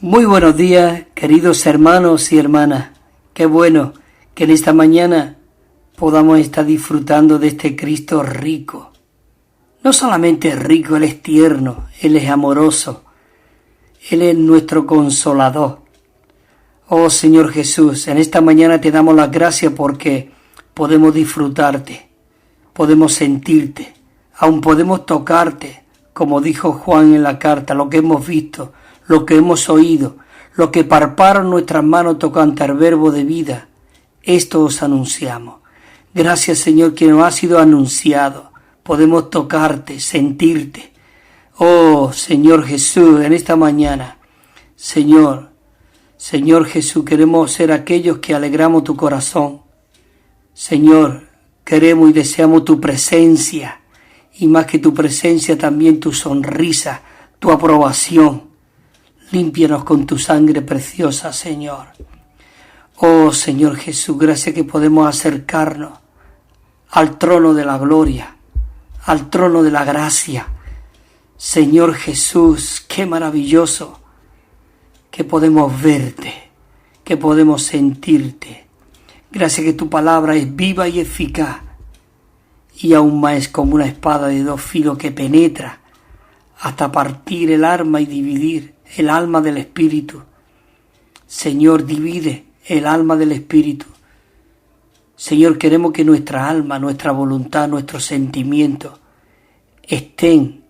Muy buenos días, queridos hermanos y hermanas. Qué bueno que en esta mañana podamos estar disfrutando de este Cristo rico. No solamente es rico, Él es tierno, Él es amoroso, Él es nuestro consolador. Oh Señor Jesús, en esta mañana te damos las gracias porque podemos disfrutarte, podemos sentirte, aún podemos tocarte, como dijo Juan en la carta, lo que hemos visto, lo que hemos oído, lo que palparon nuestras manos tocante al verbo de vida, esto os anunciamos. Gracias Señor que nos ha sido anunciado, podemos tocarte, sentirte. Oh Señor Jesús, en esta mañana, Señor Jesús, queremos ser aquellos que alegramos tu corazón. Señor, queremos y deseamos tu presencia, y más que tu presencia también tu sonrisa, tu aprobación. Límpianos con tu sangre preciosa, Señor. Oh Señor Jesús, gracias que podemos acercarnos al trono de la gloria, al trono de la gracia. Señor Jesús, qué maravilloso que podemos verte, que podemos sentirte. Gracias que tu palabra es viva y eficaz, y aún más es como una espada de dos filos que penetra hasta partir el alma y dividir el alma del espíritu. Señor, divide el alma del espíritu. Señor, queremos que nuestra alma, nuestra voluntad, nuestros sentimientos estén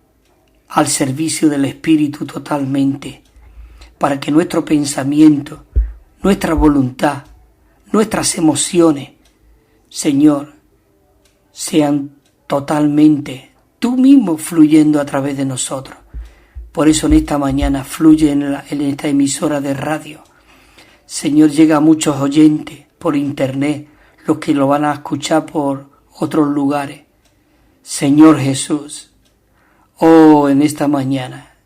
al servicio del espíritu totalmente, para que nuestro pensamiento, nuestra voluntad, nuestras emociones, Señor, sean totalmente tú mismo fluyendo a través de nosotros. Por eso en esta mañana fluye en esta emisora de radio. Señor, llega a muchos oyentes por internet, los que lo van a escuchar por otros lugares. Señor Jesús, oh, en esta mañana,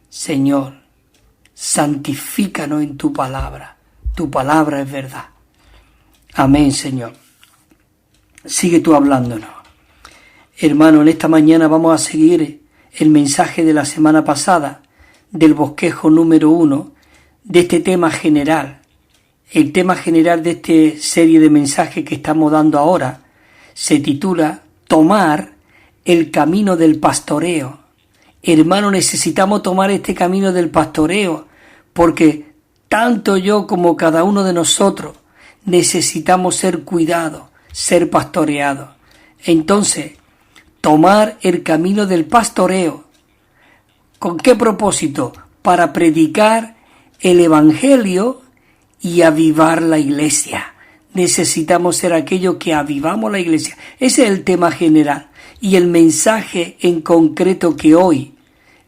Señor, santifícanos en tu palabra. Tu palabra es verdad. Amén, Señor. Sigue tú hablándonos. Hermano, en esta mañana vamos a seguir el mensaje de la semana pasada, del bosquejo número 1, de este tema general. El tema general de esta serie de mensajes que estamos dando ahora se titula Tomar el camino del pastoreo. Hermano, necesitamos tomar este camino del pastoreo, porque tanto yo como cada uno de nosotros necesitamos ser cuidados, ser pastoreados. Entonces, tomar el camino del pastoreo. ¿Con qué propósito? Para predicar el evangelio y avivar la iglesia. Necesitamos ser aquellos que avivamos la iglesia. Ese es el tema general. Y el mensaje en concreto que hoy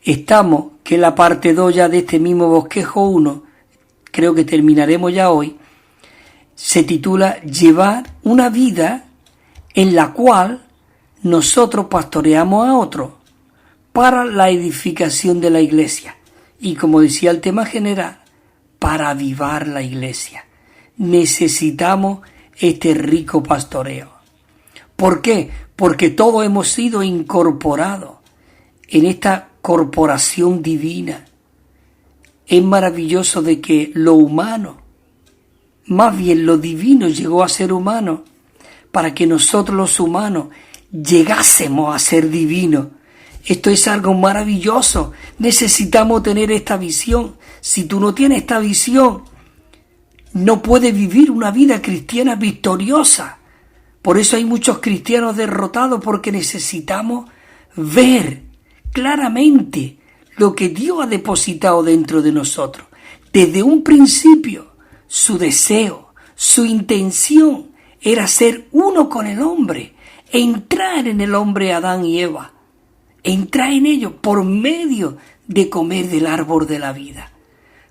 estamos, que es la parte 2 ya de este mismo bosquejo 1, creo que terminaremos ya hoy, se titula Llevar una vida en la cual nosotros pastoreamos a otros para la edificación de la iglesia. Y como decía el tema general, para avivar la iglesia. Necesitamos este rico pastoreo. ¿Por qué? Porque todos hemos sido incorporados en esta corporación divina. Es maravilloso de que lo humano, más bien lo divino, llegó a ser humano para que nosotros los humanos llegásemos a ser divinos. Esto es algo maravilloso. Necesitamos tener esta visión. Si tú no tienes esta visión, no puedes vivir una vida cristiana victoriosa. Por eso hay muchos cristianos derrotados, porque necesitamos ver claramente lo que Dios ha depositado dentro de nosotros. Desde un principio, su deseo, su intención era ser uno con el hombre, entrar en el hombre Adán y Eva, entrar en ellos por medio de comer del árbol de la vida.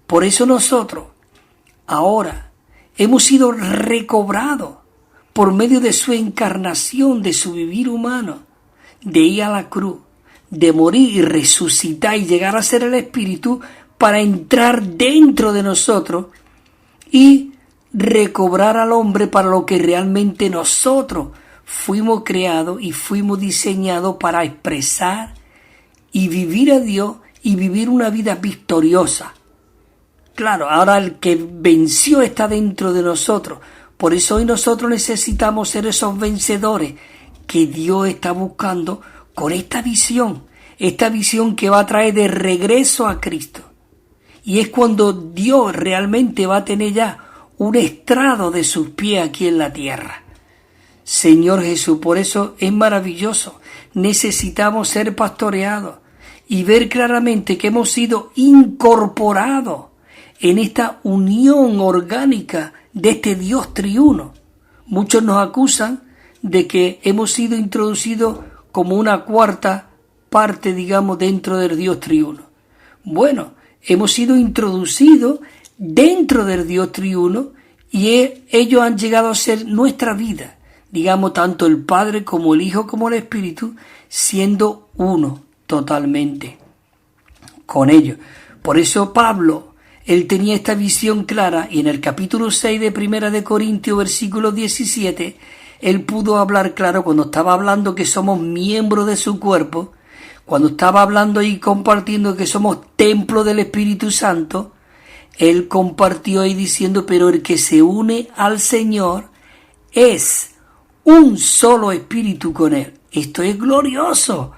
Por eso nosotros ahora hemos sido recobrados por medio de su encarnación, de su vivir humano, de ir a la cruz, de morir y resucitar y llegar a ser el Espíritu para entrar dentro de nosotros y recobrar al hombre para lo que realmente nosotros fuimos creados y fuimos diseñados para expresar y vivir a Dios y vivir una vida victoriosa. Claro, ahora el que venció está dentro de nosotros. Por eso hoy nosotros necesitamos ser esos vencedores que Dios está buscando con esta visión que va a traer de regreso a Cristo. Y es cuando Dios realmente va a tener ya un estrado de sus pies aquí en la tierra. Señor Jesús, por eso es maravilloso. Necesitamos ser pastoreados y ver claramente que hemos sido incorporados en esta unión orgánica de este Dios triuno. Muchos nos acusan de que hemos sido introducidos como una cuarta parte, digamos, dentro del Dios triuno. Bueno, hemos sido introducidos dentro del Dios triuno y ellos han llegado a ser nuestra vida, digamos, tanto el Padre como el Hijo como el Espíritu, siendo uno totalmente con ellos. Por eso Pablo, él tenía esta visión clara, y en el capítulo 6 de Primera de Corintios, versículo 17, él pudo hablar claro cuando estaba hablando que somos miembros de su cuerpo, cuando estaba hablando y compartiendo que somos templo del Espíritu Santo. Él compartió ahí diciendo, pero el que se une al Señor es un solo espíritu con Él. Esto es glorioso.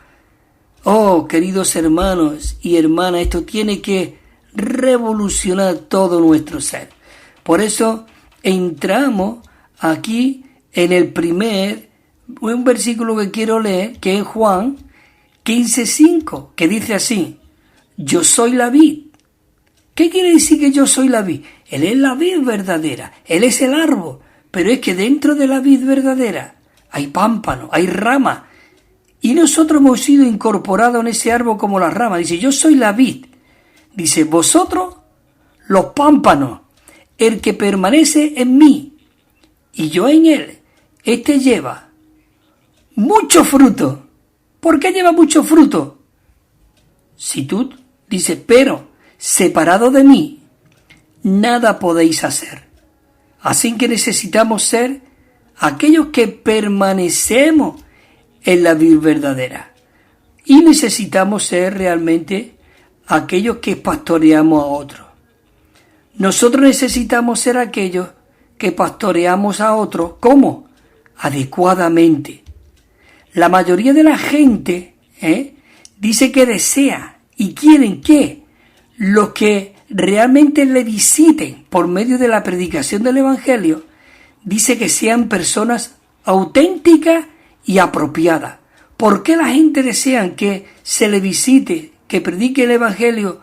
Oh, queridos hermanos y hermanas, esto tiene que revolucionar todo nuestro ser. Por eso entramos aquí en un versículo que quiero leer, que es Juan 15:5, que dice así: yo soy la vid. ¿Qué quiere decir que yo soy la vid? Él es la vid verdadera, Él es el árbol, pero es que dentro de la vid verdadera hay pámpano, hay rama, y nosotros hemos sido incorporados en ese árbol como la rama. Dice, yo soy la vid. Dice, vosotros los pámpanos, el que permanece en mí y yo en él, este lleva mucho fruto. ¿Por qué lleva mucho fruto? Si tú dices, pero separado de mí, nada podéis hacer. Así que necesitamos ser aquellos que permanecemos en la vid verdadera. Y necesitamos ser realmente aquellos que pastoreamos a otros. Nosotros necesitamos ser aquellos que pastoreamos a otros. ¿Cómo? Adecuadamente. La mayoría de la gente dice que desea y quieren que los que realmente le visiten por medio de la predicación del Evangelio, dice que sean personas auténticas y apropiadas. ¿Por qué la gente desea que se le visite, que predique el Evangelio,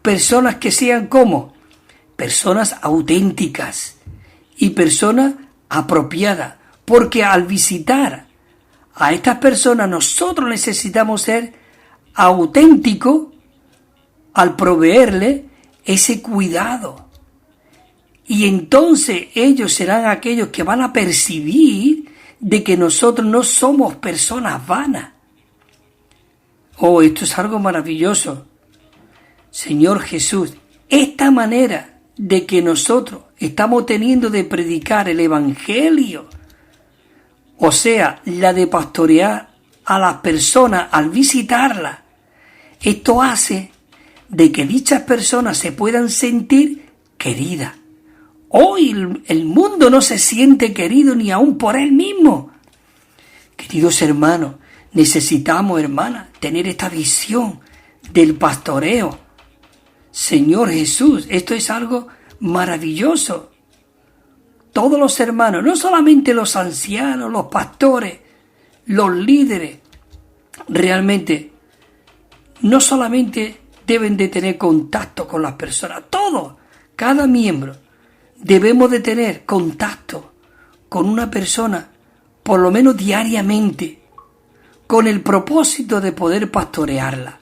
personas que sean como? Personas auténticas y personas apropiadas. Porque al visitar a estas personas nosotros necesitamos ser auténticos al proveerle ese cuidado. Y entonces ellos serán aquellos que van a percibir de que nosotros no somos personas vanas. Oh, esto es algo maravilloso. Señor Jesús, esta manera de que nosotros estamos teniendo de predicar el Evangelio, o sea, la de pastorear a las personas al visitarlas, esto hace de que dichas personas se puedan sentir queridas. Hoy el mundo no se siente querido ni aún por él mismo. Queridos hermanos, necesitamos, hermanas, tener esta visión del pastoreo. Señor Jesús, esto es algo maravilloso. Todos los hermanos, no solamente los ancianos, los pastores, los líderes, realmente no solamente deben de tener contacto con las personas, todos, cada miembro, debemos de tener contacto con una persona, por lo menos diariamente, con el propósito de poder pastorearla.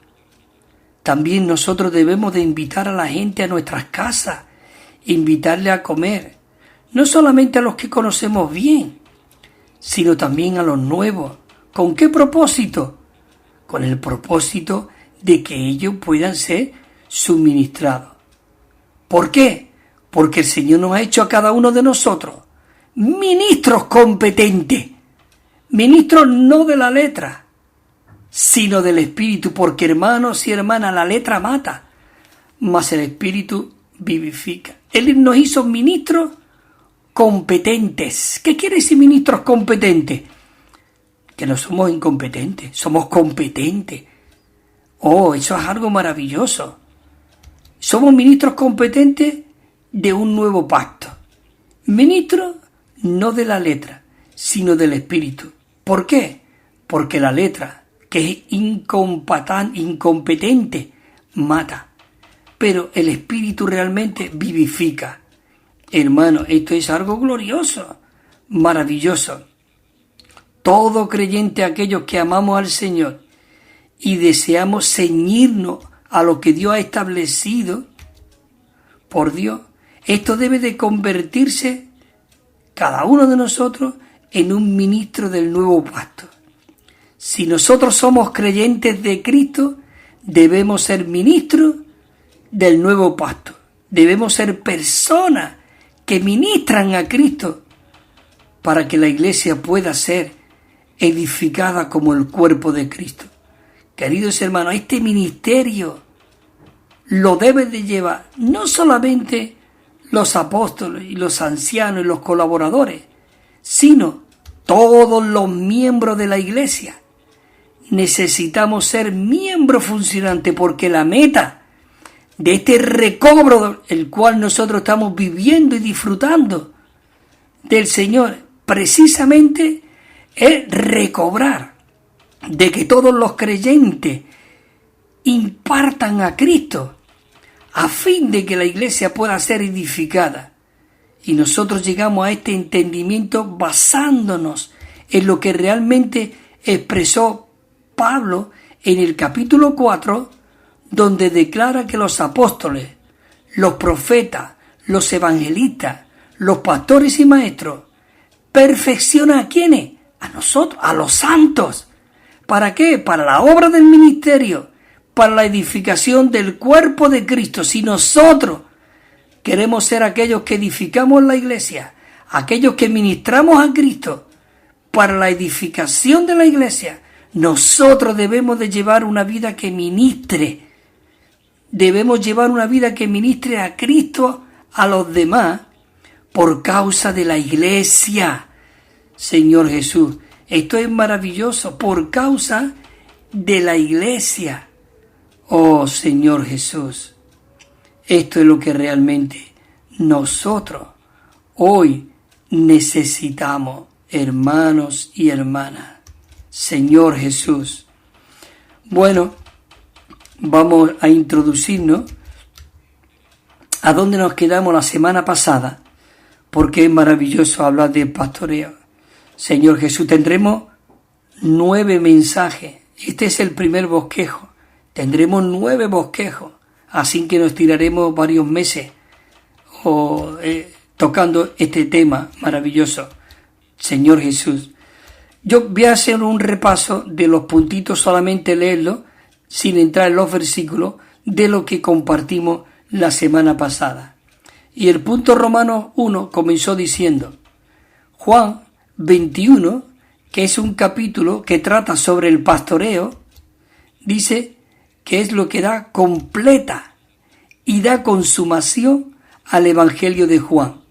También nosotros debemos de invitar a la gente a nuestras casas, invitarle a comer, no solamente a los que conocemos bien, sino también a los nuevos. ¿Con qué propósito? Con el propósito de que ellos puedan ser suministrados. ¿Por qué? Porque el Señor nos ha hecho a cada uno de nosotros ministros competentes, ministros no de la letra, sino del Espíritu, porque hermanos y hermanas, la letra mata, mas el Espíritu vivifica. Él nos hizo ministros competentes. ¿Qué quiere decir ministros competentes? Que no somos incompetentes, somos competentes. Oh, eso es algo maravilloso. Somos ministros competentes de un nuevo pacto. Ministros no de la letra, sino del espíritu. ¿Por qué? Porque la letra, que es incompetente, mata. Pero el espíritu realmente vivifica. Hermano, esto es algo glorioso, maravilloso. Todo creyente, aquellos que amamos al Señor y deseamos ceñirnos a lo que Dios ha establecido por Dios, esto debe de convertirse, cada uno de nosotros, en un ministro del nuevo pacto. Si nosotros somos creyentes de Cristo, debemos ser ministros del nuevo pacto. Debemos ser personas que ministran a Cristo para que la iglesia pueda ser edificada como el cuerpo de Cristo. Queridos hermanos, este ministerio lo deben de llevar no solamente los apóstoles y los ancianos y los colaboradores, sino todos los miembros de la iglesia. Necesitamos ser miembros funcionantes porque la meta de este recobro el cual nosotros estamos viviendo y disfrutando del Señor precisamente es recobrar de que todos los creyentes impartan a Cristo a fin de que la iglesia pueda ser edificada. Y nosotros llegamos a este entendimiento basándonos en lo que realmente expresó Pablo en el capítulo 4, donde declara que los apóstoles, los profetas, los evangelistas, los pastores y maestros, perfeccionan ¿a quiénes? A nosotros, a los santos. ¿Para qué? Para la obra del ministerio, para la edificación del cuerpo de Cristo. Si nosotros queremos ser aquellos que edificamos la iglesia, aquellos que ministramos a Cristo, para la edificación de la iglesia, nosotros debemos de llevar una vida que ministre. Debemos llevar una vida que ministre a Cristo a los demás por causa de la iglesia. Señor Jesús, esto es maravilloso, por causa de la iglesia. Oh Señor Jesús, esto es lo que realmente nosotros hoy necesitamos, hermanos y hermanas. Señor Jesús. Bueno, vamos a introducirnos a donde nos quedamos la semana pasada, porque es maravilloso hablar de pastoreo. Señor Jesús, tendremos 9 mensajes. Este es el primer bosquejo. Tendremos 9 bosquejos, así que nos tiraremos varios meses tocando este tema maravilloso. Señor Jesús, yo voy a hacer un repaso de los puntitos, solamente leerlo, sin entrar en los versículos, de lo que compartimos la semana pasada. Y el punto Romanos 1 comenzó diciendo, Juan 21, que es un capítulo que trata sobre el pastoreo, dice que es lo que da completa y da consumación al Evangelio de Juan.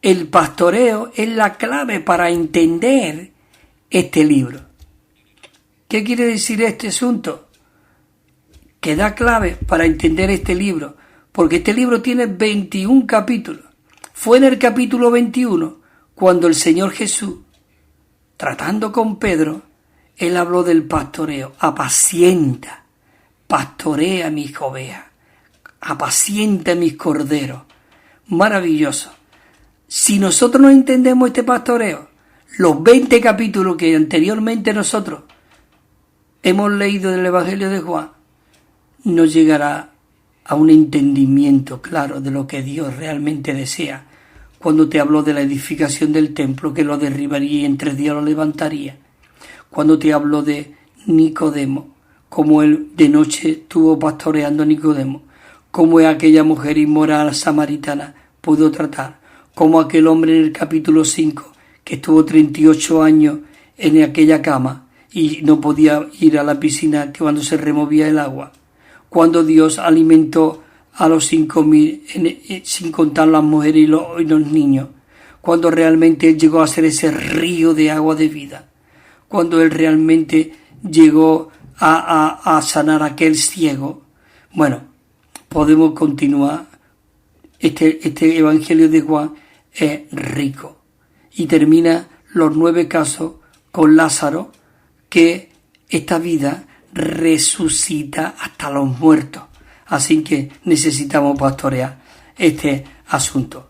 El pastoreo es la clave para entender este libro. ¿Qué quiere decir este asunto? Que da clave para entender este libro, porque este libro tiene 21 capítulos. Fue en el capítulo 21 cuando el Señor Jesús, tratando con Pedro, él habló del pastoreo. Apacienta, pastorea mis ovejas, apacienta mis corderos. Maravilloso. Si nosotros no entendemos este pastoreo, los 20 capítulos que anteriormente nosotros hemos leído del Evangelio de Juan, no llegará a un entendimiento claro de lo que Dios realmente desea. Cuando te habló de la edificación del templo, que lo derribaría y en 3 días lo levantaría. Cuando te habló de Nicodemo, como él de noche estuvo pastoreando a Nicodemo, como aquella mujer inmoral samaritana pudo tratar, como aquel hombre en el capítulo 5, que estuvo 38 años en aquella cama y no podía ir a la piscina cuando se removía el agua. Cuando Dios alimentó a los 5.000, sin contar las mujeres y los niños, cuando realmente Él llegó a ser ese río de agua de vida, cuando Él realmente llegó a sanar a aquel ciego. Bueno, podemos continuar. Este Evangelio de Juan es rico y termina los 9 casos con Lázaro, que esta vida resucita hasta los muertos. Así que necesitamos pastorear este asunto.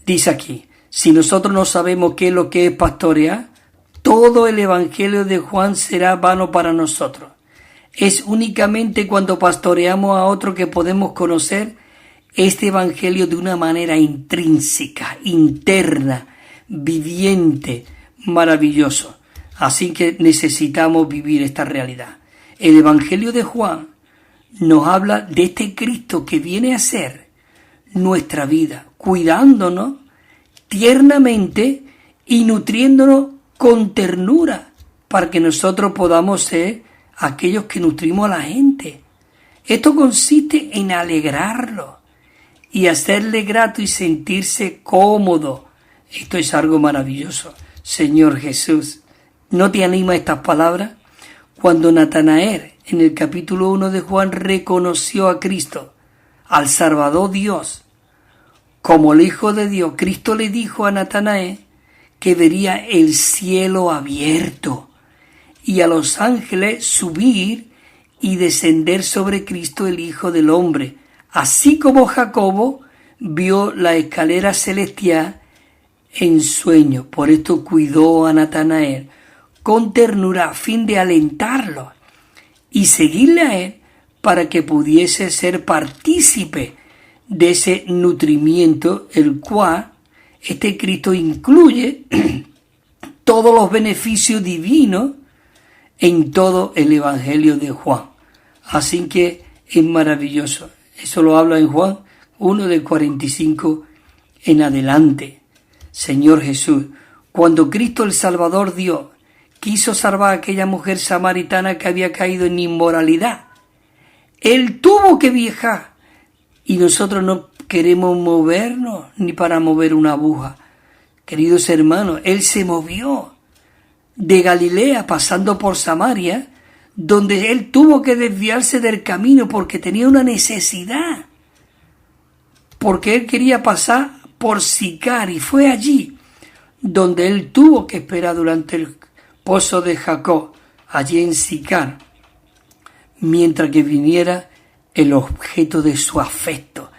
Dice aquí, si nosotros no sabemos qué es lo que es pastorear, todo el Evangelio de Juan será vano para nosotros. Es únicamente cuando pastoreamos a otro que podemos conocer este Evangelio de una manera intrínseca, interna, viviente, maravilloso. Así que necesitamos vivir esta realidad. El Evangelio de Juan nos habla de este Cristo que viene a ser nuestra vida, cuidándonos tiernamente y nutriéndonos con ternura, para que nosotros podamos ser aquellos que nutrimos a la gente. Esto consiste en alegrarlo y hacerle grato y sentirse cómodo. Esto es algo maravilloso. Señor Jesús, ¿no te anima estas palabras? Cuando Natanael, en el capítulo 1 de Juan, reconoció a Cristo, al Salvador Dios, como el Hijo de Dios, Cristo le dijo a Natanael que vería el cielo abierto y a los ángeles subir y descender sobre Cristo, el Hijo del Hombre, así como Jacobo vio la escalera celestial en sueño. Por esto cuidó a Natanael con ternura a fin de alentarlo y seguirle a él para que pudiese ser partícipe de ese nutrimiento, el cual este Cristo incluye todos los beneficios divinos en todo el Evangelio de Juan. Así que es maravilloso. Eso lo habla en Juan 1 del 45 en adelante. Señor Jesús, cuando Cristo el Salvador Dios quiso salvar a aquella mujer samaritana que había caído en inmoralidad, Él tuvo que viajar y nosotros no queremos movernos ni para mover una aguja. Queridos hermanos, Él se movió de Galilea pasando por Samaria, donde Él tuvo que desviarse del camino porque tenía una necesidad, porque Él quería pasar por Sicar, y fue allí donde Él tuvo que esperar durante el pozo de Jacob, allí en Sicar, mientras que viniera el objeto de su afecto,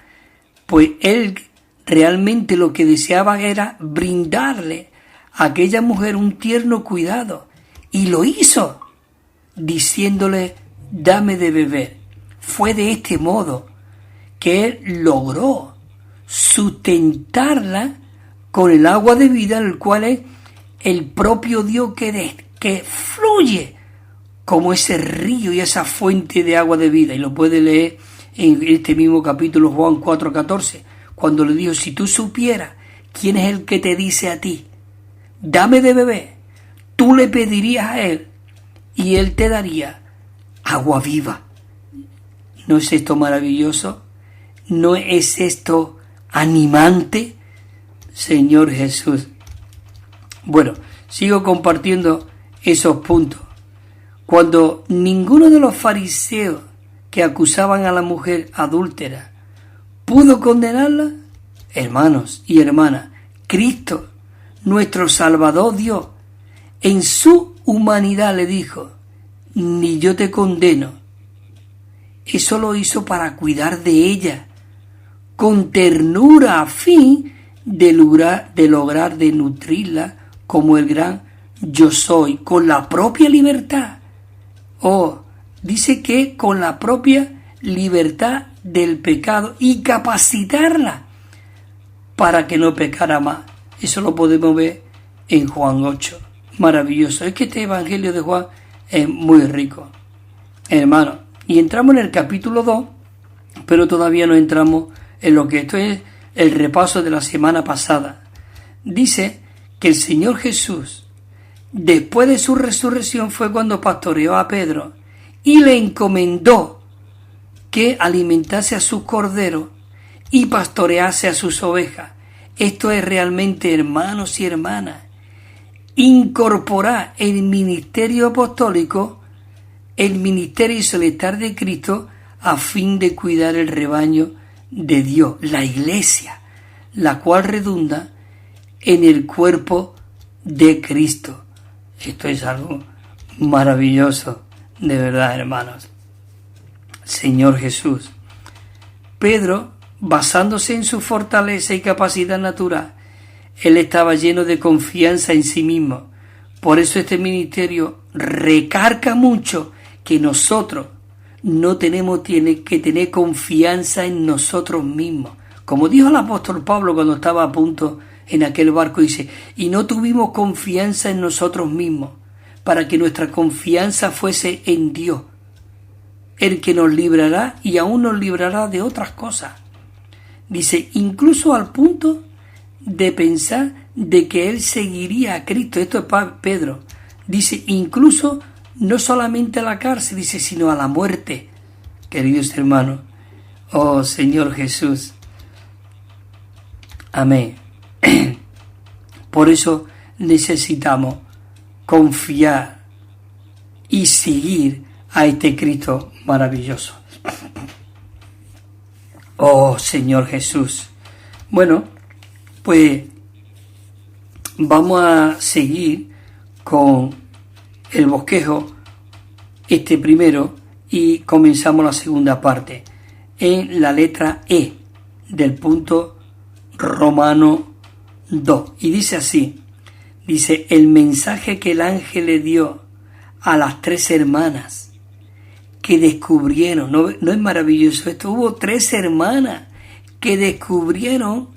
pues Él realmente lo que deseaba era brindarle a aquella mujer un tierno cuidado, y lo hizo, diciéndole, dame de beber. Fue de este modo que Él logró sustentarla con el agua de vida, el cual es el propio Dios que fluye como ese río y esa fuente de agua de vida. Y lo puede leer en este mismo capítulo, Juan 4:14, cuando le dijo, si tú supieras quién es el que te dice a ti, dame de beber, tú le pedirías a Él y Él te daría agua viva. ¿No es esto maravilloso? ¿No es esto animante? Señor Jesús. Bueno, sigo compartiendo esos puntos. Cuando ninguno de los fariseos que acusaban a la mujer adúltera pudo condenarla, hermanos y hermanas, Cristo, nuestro Salvador Dios, en su humanidad le dijo, ni yo te condeno. Eso lo hizo para cuidar de ella, con ternura a fin de lograr de nutrirla como el gran yo soy, con la propia libertad. Dice que con la propia libertad del pecado y capacitarla para que no pecara más. Eso lo podemos ver en Juan 8. Maravilloso. Es que este Evangelio de Juan es muy rico, hermano. Y entramos en el capítulo 2, pero todavía no entramos en lo que esto es el repaso de la semana pasada. Dice que el Señor Jesús, después de su resurrección, fue cuando pastoreó a Pedro y le encomendó que alimentase a sus corderos y pastorease a sus ovejas. Esto es realmente, hermanos y hermanas, incorporar el ministerio apostólico, el ministerio celestial de Cristo, a fin de cuidar el rebaño de Dios, la iglesia, la cual redunda en el cuerpo de Cristo. Esto es algo maravilloso, de verdad, hermanos. Señor Jesús. Pedro, basándose en su fortaleza y capacidad natural, él estaba lleno de confianza en sí mismo. Por eso este ministerio recarga mucho que nosotros no tenemos que tener confianza en nosotros mismos. Como dijo el apóstol Pablo cuando estaba a punto en aquel barco, dice, y no tuvimos confianza en nosotros mismos, para que nuestra confianza fuese en Dios, el que nos librará y aún nos librará de otras cosas. Dice, incluso al punto de pensar de que él seguiría a Cristo. Esto es Pedro. Dice, incluso no solamente a la cárcel, dice, sino a la muerte. Queridos hermanos, oh Señor Jesús. Amén. Por eso necesitamos confiar y seguir a este Cristo maravilloso. Oh Señor Jesús. Bueno, pues vamos a seguir con el bosquejo, este primero, y comenzamos la segunda parte en la letra E del punto Romano 2. Y dice así, dice, el mensaje que el ángel le dio a las 3 hermanas que descubrieron, ¿no es maravilloso esto? Hubo 3 hermanas que descubrieron,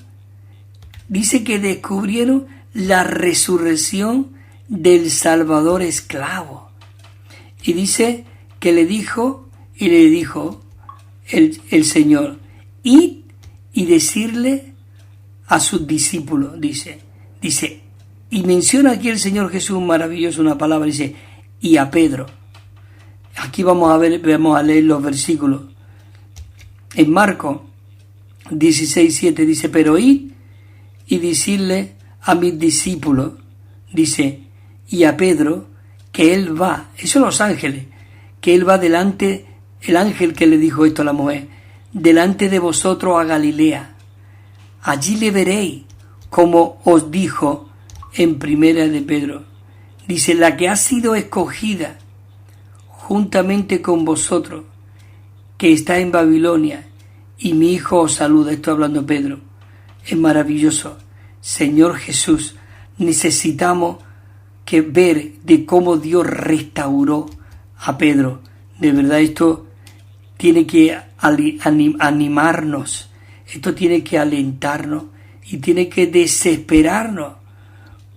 dice que descubrieron la resurrección del Salvador esclavo. Y dice que le dijo el Señor, id y decirle a sus discípulos, dice, y menciona aquí el Señor Jesús maravilloso una palabra, dice, y a Pedro. Aquí vamos a leer los versículos. En Marcos 16:7 dice, pero id y decirle a mis discípulos, dice, y a Pedro, que él va, eso los ángeles, que él va delante, el ángel que le dijo esto a la mujer, delante de vosotros a Galilea. Allí le veréis, como os dijo en primera de Pedro. Dice, la que ha sido escogida juntamente con vosotros, que está en Babilonia, y mi hijo os saluda. Esto hablando Pedro. Es maravilloso. Señor Jesús, necesitamos que ver de cómo Dios restauró a Pedro. De verdad, esto tiene que animarnos, esto tiene que alentarnos y tiene que desesperarnos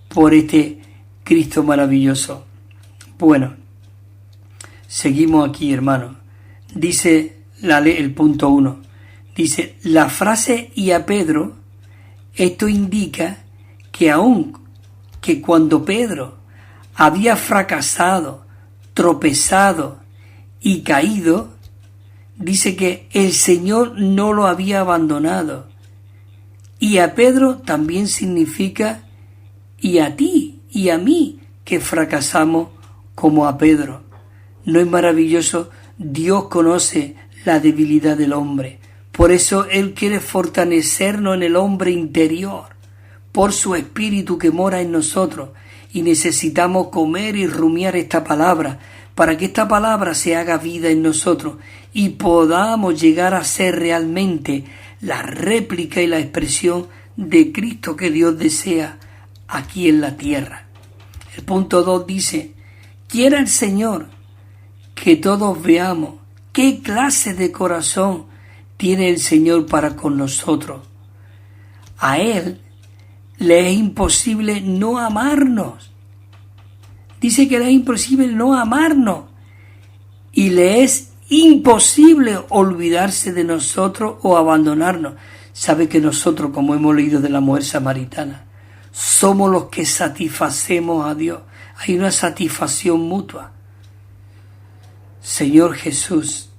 por este Cristo maravilloso. Bueno, seguimos aquí, hermanos. Dice el punto 1. Dice, la frase y a Pedro, esto indica que aun que cuando Pedro había fracasado, tropezado y caído, dice que el Señor no lo había abandonado. Y a Pedro también significa y a ti y a mí que fracasamos como a Pedro. ¿No es maravilloso? Dios conoce la debilidad del hombre. Por eso Él quiere fortalecernos en el hombre interior, por su espíritu que mora en nosotros. Y necesitamos comer y rumiar esta palabra, para que esta palabra se haga vida en nosotros y podamos llegar a ser realmente la réplica y la expresión de Cristo que Dios desea aquí en la tierra. El punto 2 dice, quiera el Señor que todos veamos qué clase de corazón tiene el Señor para con nosotros. A Él le es imposible no amarnos. Dice que le es imposible no amarnos y le es imposible olvidarse de nosotros o abandonarnos. Sabe que nosotros, como hemos leído de la mujer samaritana, somos los que satisfacemos a Dios. Hay una satisfacción mutua. Señor Jesús,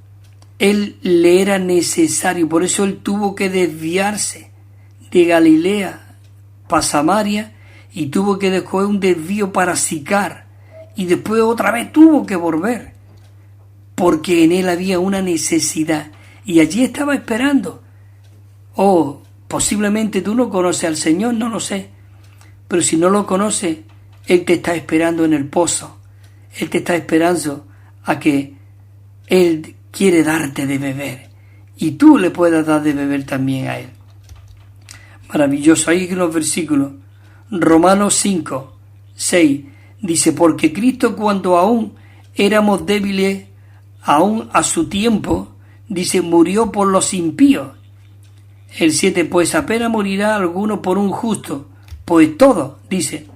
Él le era necesario, por eso él tuvo que desviarse de Galilea para Samaria y tuvo que después un desvío para Sicar y después otra vez tuvo que volver porque en él había una necesidad y allí estaba esperando. Posiblemente tú no conoces al Señor, no lo sé, pero si no lo conoces, Él te está esperando en el pozo. Él te está esperando a que Él quiere darte de beber y tú le puedas dar de beber también a Él. Maravilloso. Ahí en los versículos. Romanos 5, 6 dice, porque Cristo cuando aún éramos débiles, aún a su tiempo, dice, murió por los impíos. El 7, pues apenas morirá alguno por un justo, pues todo, dice,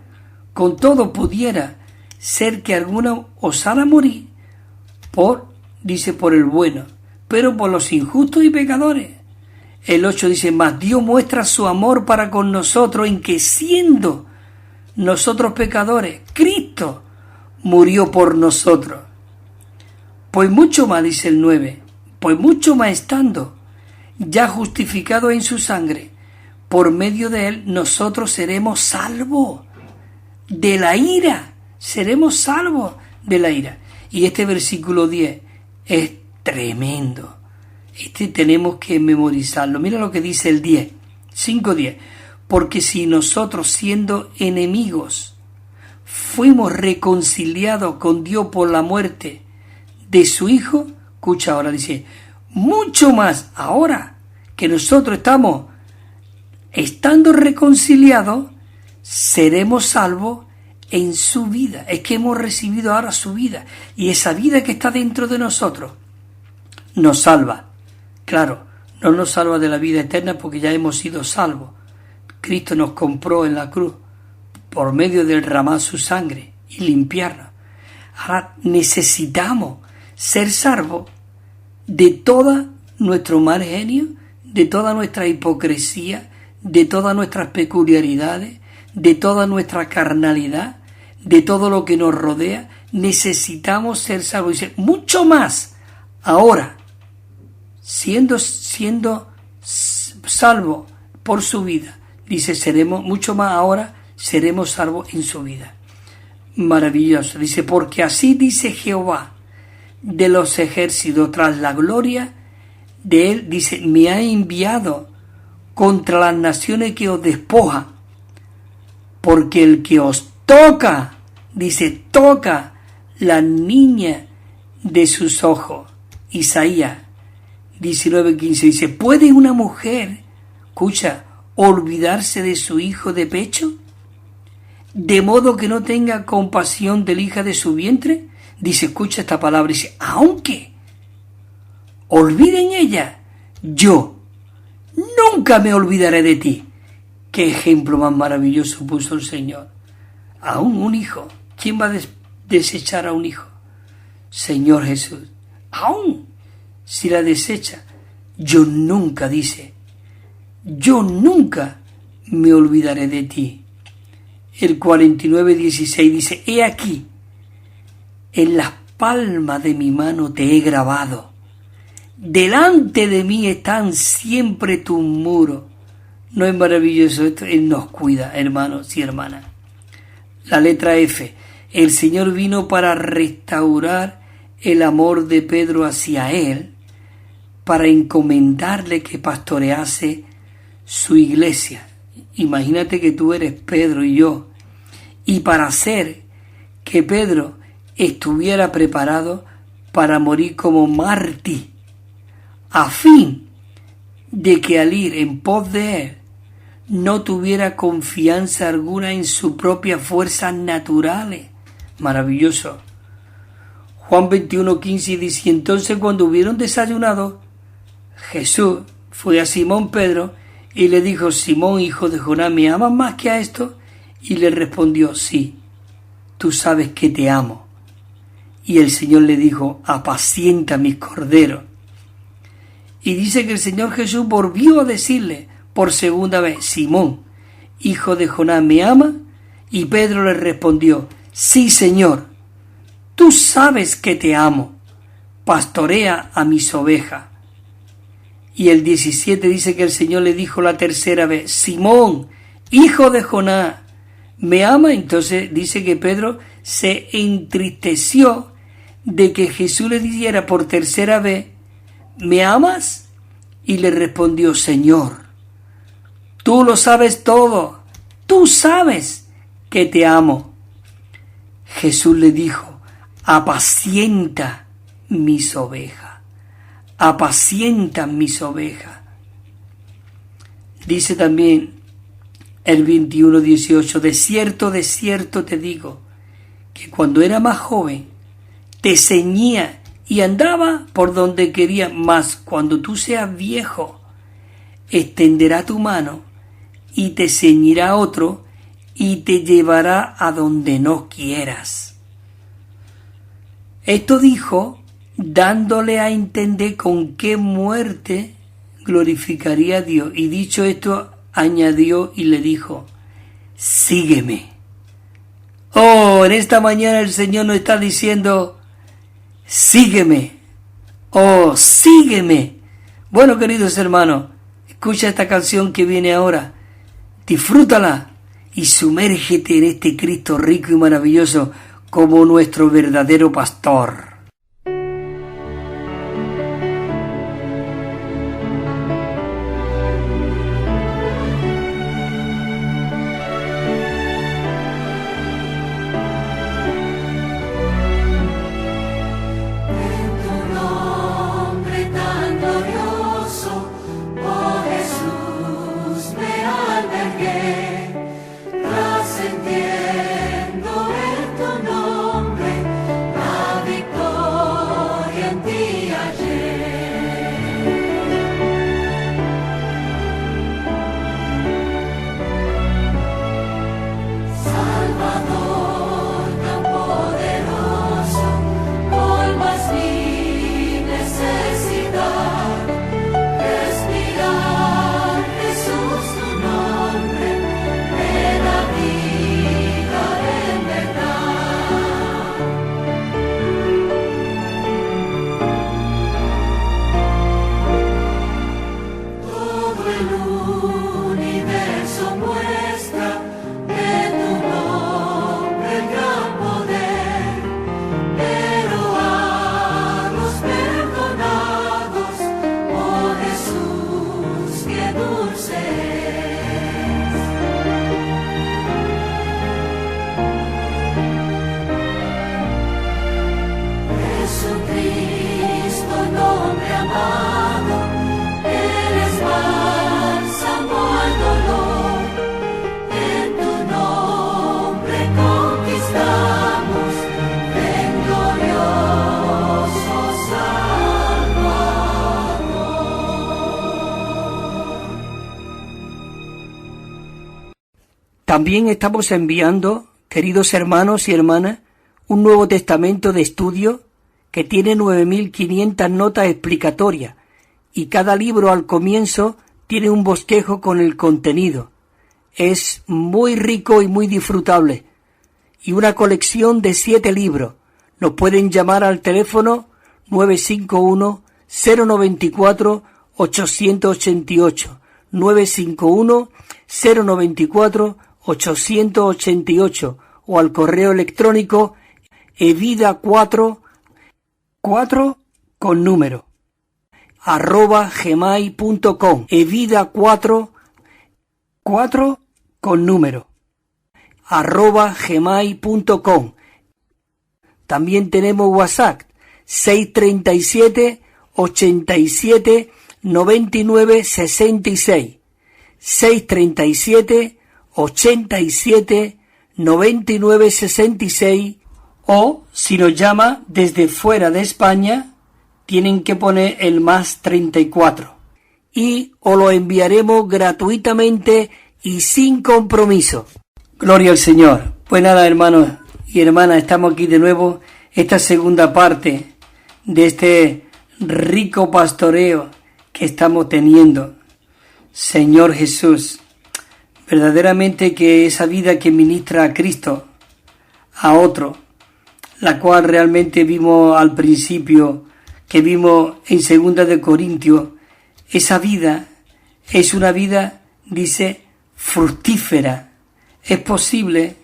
con todo pudiera ser que alguno osara morir por el bueno, pero por los injustos y pecadores. El 8 dice, mas Dios muestra su amor para con nosotros en que siendo nosotros pecadores, Cristo murió por nosotros. Pues mucho más, dice el 9, pues mucho más estando ya justificado en su sangre, por medio de él nosotros seremos salvos de la ira, seremos salvos de la ira. Y este versículo 10 es tremendo. Tenemos que memorizarlo. Mira lo que dice el 10, 5:10. Porque si nosotros siendo enemigos fuimos reconciliados con Dios por la muerte de su Hijo, escucha ahora, dice, mucho más ahora que nosotros estando reconciliados, seremos salvos en su vida. Es que hemos recibido ahora su vida y esa vida que está dentro de nosotros nos salva. Claro, no nos salva de la vida eterna porque ya hemos sido salvos. Cristo nos compró en la cruz por medio de derramar su sangre y limpiarnos. Ahora necesitamos ser salvos de todo nuestro mal genio, de toda nuestra hipocresía, de todas nuestras peculiaridades, de toda nuestra carnalidad, de todo lo que nos rodea. Necesitamos ser salvos. Dice, mucho más ahora, siendo salvos por su vida, dice, mucho más ahora seremos salvos en su vida. Maravilloso. Dice, porque así dice Jehová de los ejércitos, tras la gloria de él, dice, me ha enviado contra las naciones que os despoja, porque el que os toca, dice, toca la niña de sus ojos. Isaías 19:15 dice, ¿puede una mujer, escucha, olvidarse de su hijo de pecho? De modo que no tenga compasión del hija de su vientre. Dice, escucha esta palabra, dice, aunque olviden ella, yo nunca me olvidaré de ti. Qué ejemplo más maravilloso puso el Señor. Aún un hijo. ¿Quién va a desechar a un hijo? Señor Jesús. Aún si la desecha, yo nunca, dice, yo nunca me olvidaré de ti. El 49:16 dice, he aquí, en las palmas de mi mano te he grabado. Delante de mí están siempre tus muros. ¿No es maravilloso esto? Él nos cuida, hermanos y hermanas. La letra F. El Señor vino para restaurar el amor de Pedro hacia él, para encomendarle que pastorease su iglesia. Imagínate que tú eres Pedro y yo. Y para hacer que Pedro estuviera preparado para morir como mártir, a fin de que al ir en pos de él no tuviera confianza alguna en sus propias fuerzas naturales. Maravilloso. Juan 21:15 dice, entonces cuando hubieron desayunado, Jesús fue a Simón Pedro y le dijo, Simón, hijo de Jonás, ¿me amas más que a esto? Y le respondió, sí, tú sabes que te amo. Y el Señor le dijo, apacienta mis corderos. Y dice que el Señor Jesús volvió a decirle por segunda vez, Simón, hijo de Jonás, ¿me amas? Y Pedro le respondió, sí, Señor, tú sabes que te amo. pastorea a mis ovejas. Y el 17 dice que el Señor le dijo la tercera vez, Simón, hijo de Jonás, ¿me ama? Entonces dice que Pedro se entristeció de que Jesús le dijera por tercera vez, ¿me amas? Y le respondió, Señor, tú lo sabes todo, tú sabes que te amo. Jesús le dijo, apacienta mis ovejas, apacienta mis ovejas. Dice también el 21:18, de cierto te digo, que cuando era más joven, te ceñía y andaba por donde quería, mas cuando tú seas viejo, extenderá tu mano y te ceñirá otro y te llevará a donde no quieras. Esto dijo, dándole a entender con qué muerte glorificaría a Dios. Y dicho esto, añadió y le dijo, sígueme. Oh, en esta mañana el Señor nos está diciendo, sígueme. Oh, sígueme. Bueno, queridos hermanos, escucha esta canción que viene ahora. Disfrútala y sumérgete en este Cristo rico y maravilloso como nuestro verdadero pastor. También estamos enviando, queridos hermanos y hermanas, un Nuevo Testamento de estudio que tiene 9.500 notas explicatorias y cada libro al comienzo tiene un bosquejo con el contenido. Es muy rico y muy disfrutable. Y una colección de 7 libros. Nos pueden llamar al teléfono 951-094-888. 951-094-888 o al correo electrónico evida4 con número @gmail.com evida4 con número @gmail.com. También tenemos WhatsApp 637 87 99 66 637 87 99 66, o si nos llama desde fuera de España tienen que poner el +34 y os lo enviaremos gratuitamente y sin compromiso. Gloria al Señor. Pues nada, hermanos y hermanas, estamos aquí de nuevo, esta segunda parte de este rico pastoreo que estamos teniendo. Señor Jesús, verdaderamente que esa vida que ministra a Cristo a otro, la cual realmente vimos al principio que vimos en 2 de Corintios, esa vida es una vida, dice, fructífera. Es posible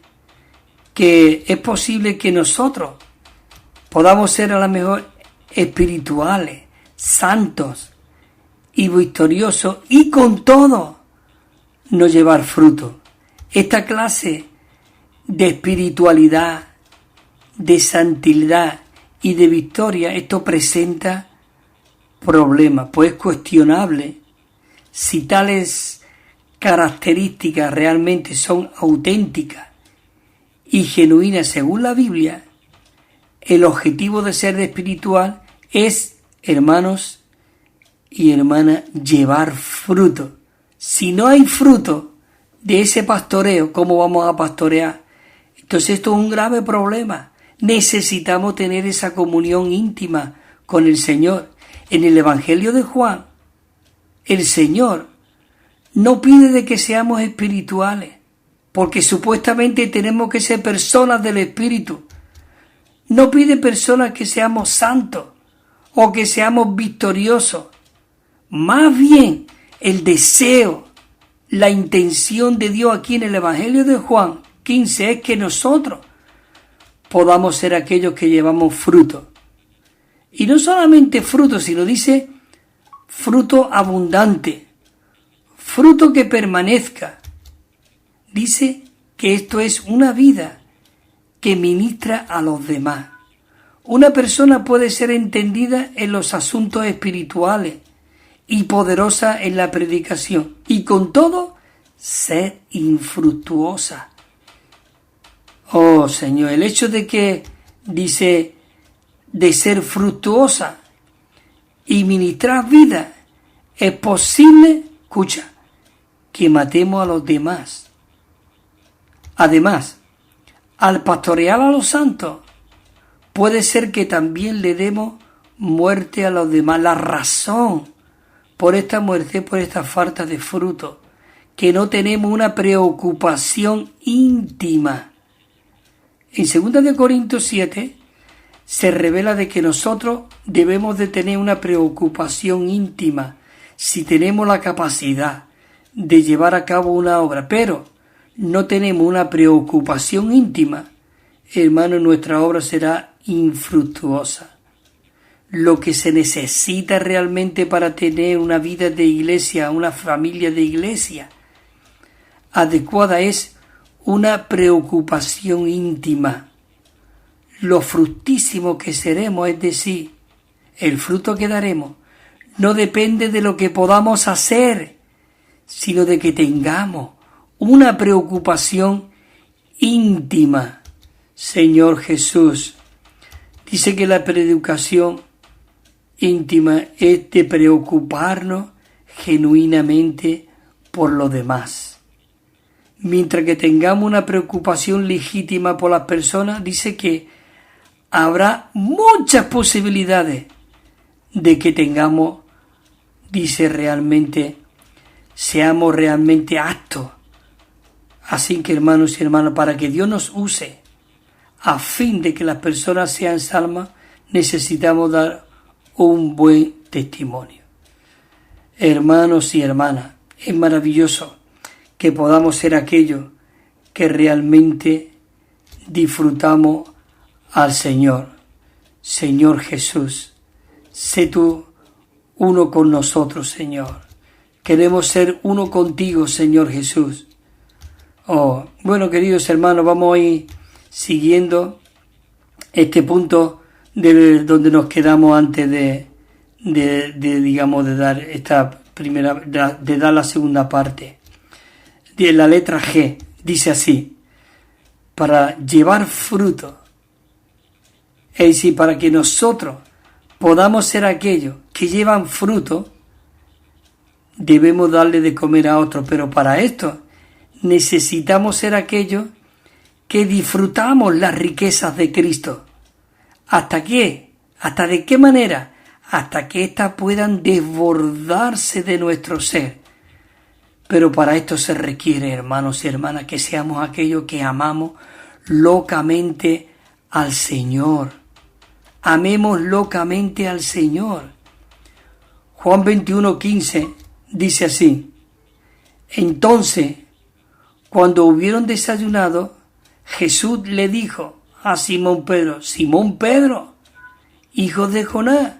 que nosotros podamos ser a lo mejor espirituales, santos y victoriosos, y con todo no llevar fruto. Esta clase de espiritualidad, de santidad y de victoria, esto presenta problemas, pues es cuestionable si tales características realmente son auténticas y genuinas según la Biblia. El objetivo de ser espiritual es, hermanos y hermanas, llevar fruto. Si no hay fruto de ese pastoreo, ¿cómo vamos a pastorear? Entonces esto es un grave problema. Necesitamos tener esa comunión íntima con el Señor. En el Evangelio de Juan, el Señor no pide de que seamos espirituales, porque supuestamente tenemos que ser personas del Espíritu. No pide personas que seamos santos o que seamos victoriosos. Más bien, el deseo, la intención de Dios aquí en el Evangelio de Juan 15 es que nosotros podamos ser aquellos que llevamos fruto. Y no solamente fruto, sino dice fruto abundante, fruto que permanezca. Dice que esto es una vida que ministra a los demás. Una persona puede ser entendida en los asuntos espirituales y poderosa en la predicación, y con todo ser infructuosa. Oh Señor, el hecho de que dice de ser fructuosa y ministrar vida, es posible, escucha, que matemos a los demás. Además, al pastorear a los santos, puede ser que también le demos muerte a los demás. La razón por esta muerte, por esta falta de fruto, que no tenemos una preocupación íntima. En 2 de Corintios 7 se revela de que nosotros debemos de tener una preocupación íntima si tenemos la capacidad de llevar a cabo una obra, pero no tenemos una preocupación íntima, hermano, nuestra obra será infructuosa. Lo que se necesita realmente para tener una vida de iglesia, una familia de iglesia adecuada es una preocupación íntima. Lo fructísimo que seremos, es decir, el fruto que daremos, no depende de lo que podamos hacer, sino de que tengamos una preocupación íntima. Señor Jesús, dice que la predicación íntima es de preocuparnos genuinamente por los demás. Mientras que tengamos una preocupación legítima por las personas, dice que habrá muchas posibilidades de que tengamos, dice realmente, seamos realmente aptos. Así que hermanos y hermanas, para que Dios nos use a fin de que las personas sean salvas, necesitamos dar un buen testimonio. Hermanos y hermanas, es maravilloso que podamos ser aquellos que realmente disfrutamos al Señor. Señor Jesús, sé tú uno con nosotros, Señor. Queremos ser uno contigo, Señor Jesús. Oh, bueno, queridos hermanos, vamos a ir siguiendo este punto de donde nos quedamos antes de dar esta primera, de dar la segunda parte. De la letra G, dice así: para llevar fruto, es decir, para que nosotros podamos ser aquellos que llevan fruto, debemos darle de comer a otros, pero para esto necesitamos ser aquellos que disfrutamos las riquezas de Cristo. ¿Hasta qué? ¿Hasta de qué manera? Hasta que éstas puedan desbordarse de nuestro ser. Pero para esto se requiere, hermanos y hermanas, que seamos aquellos que amamos locamente al Señor, amemos locamente al Señor. Juan 21:15 dice así: entonces, cuando hubieron desayunado, Jesús le dijo a Simón Pedro: Simón Pedro, hijo de Jonás,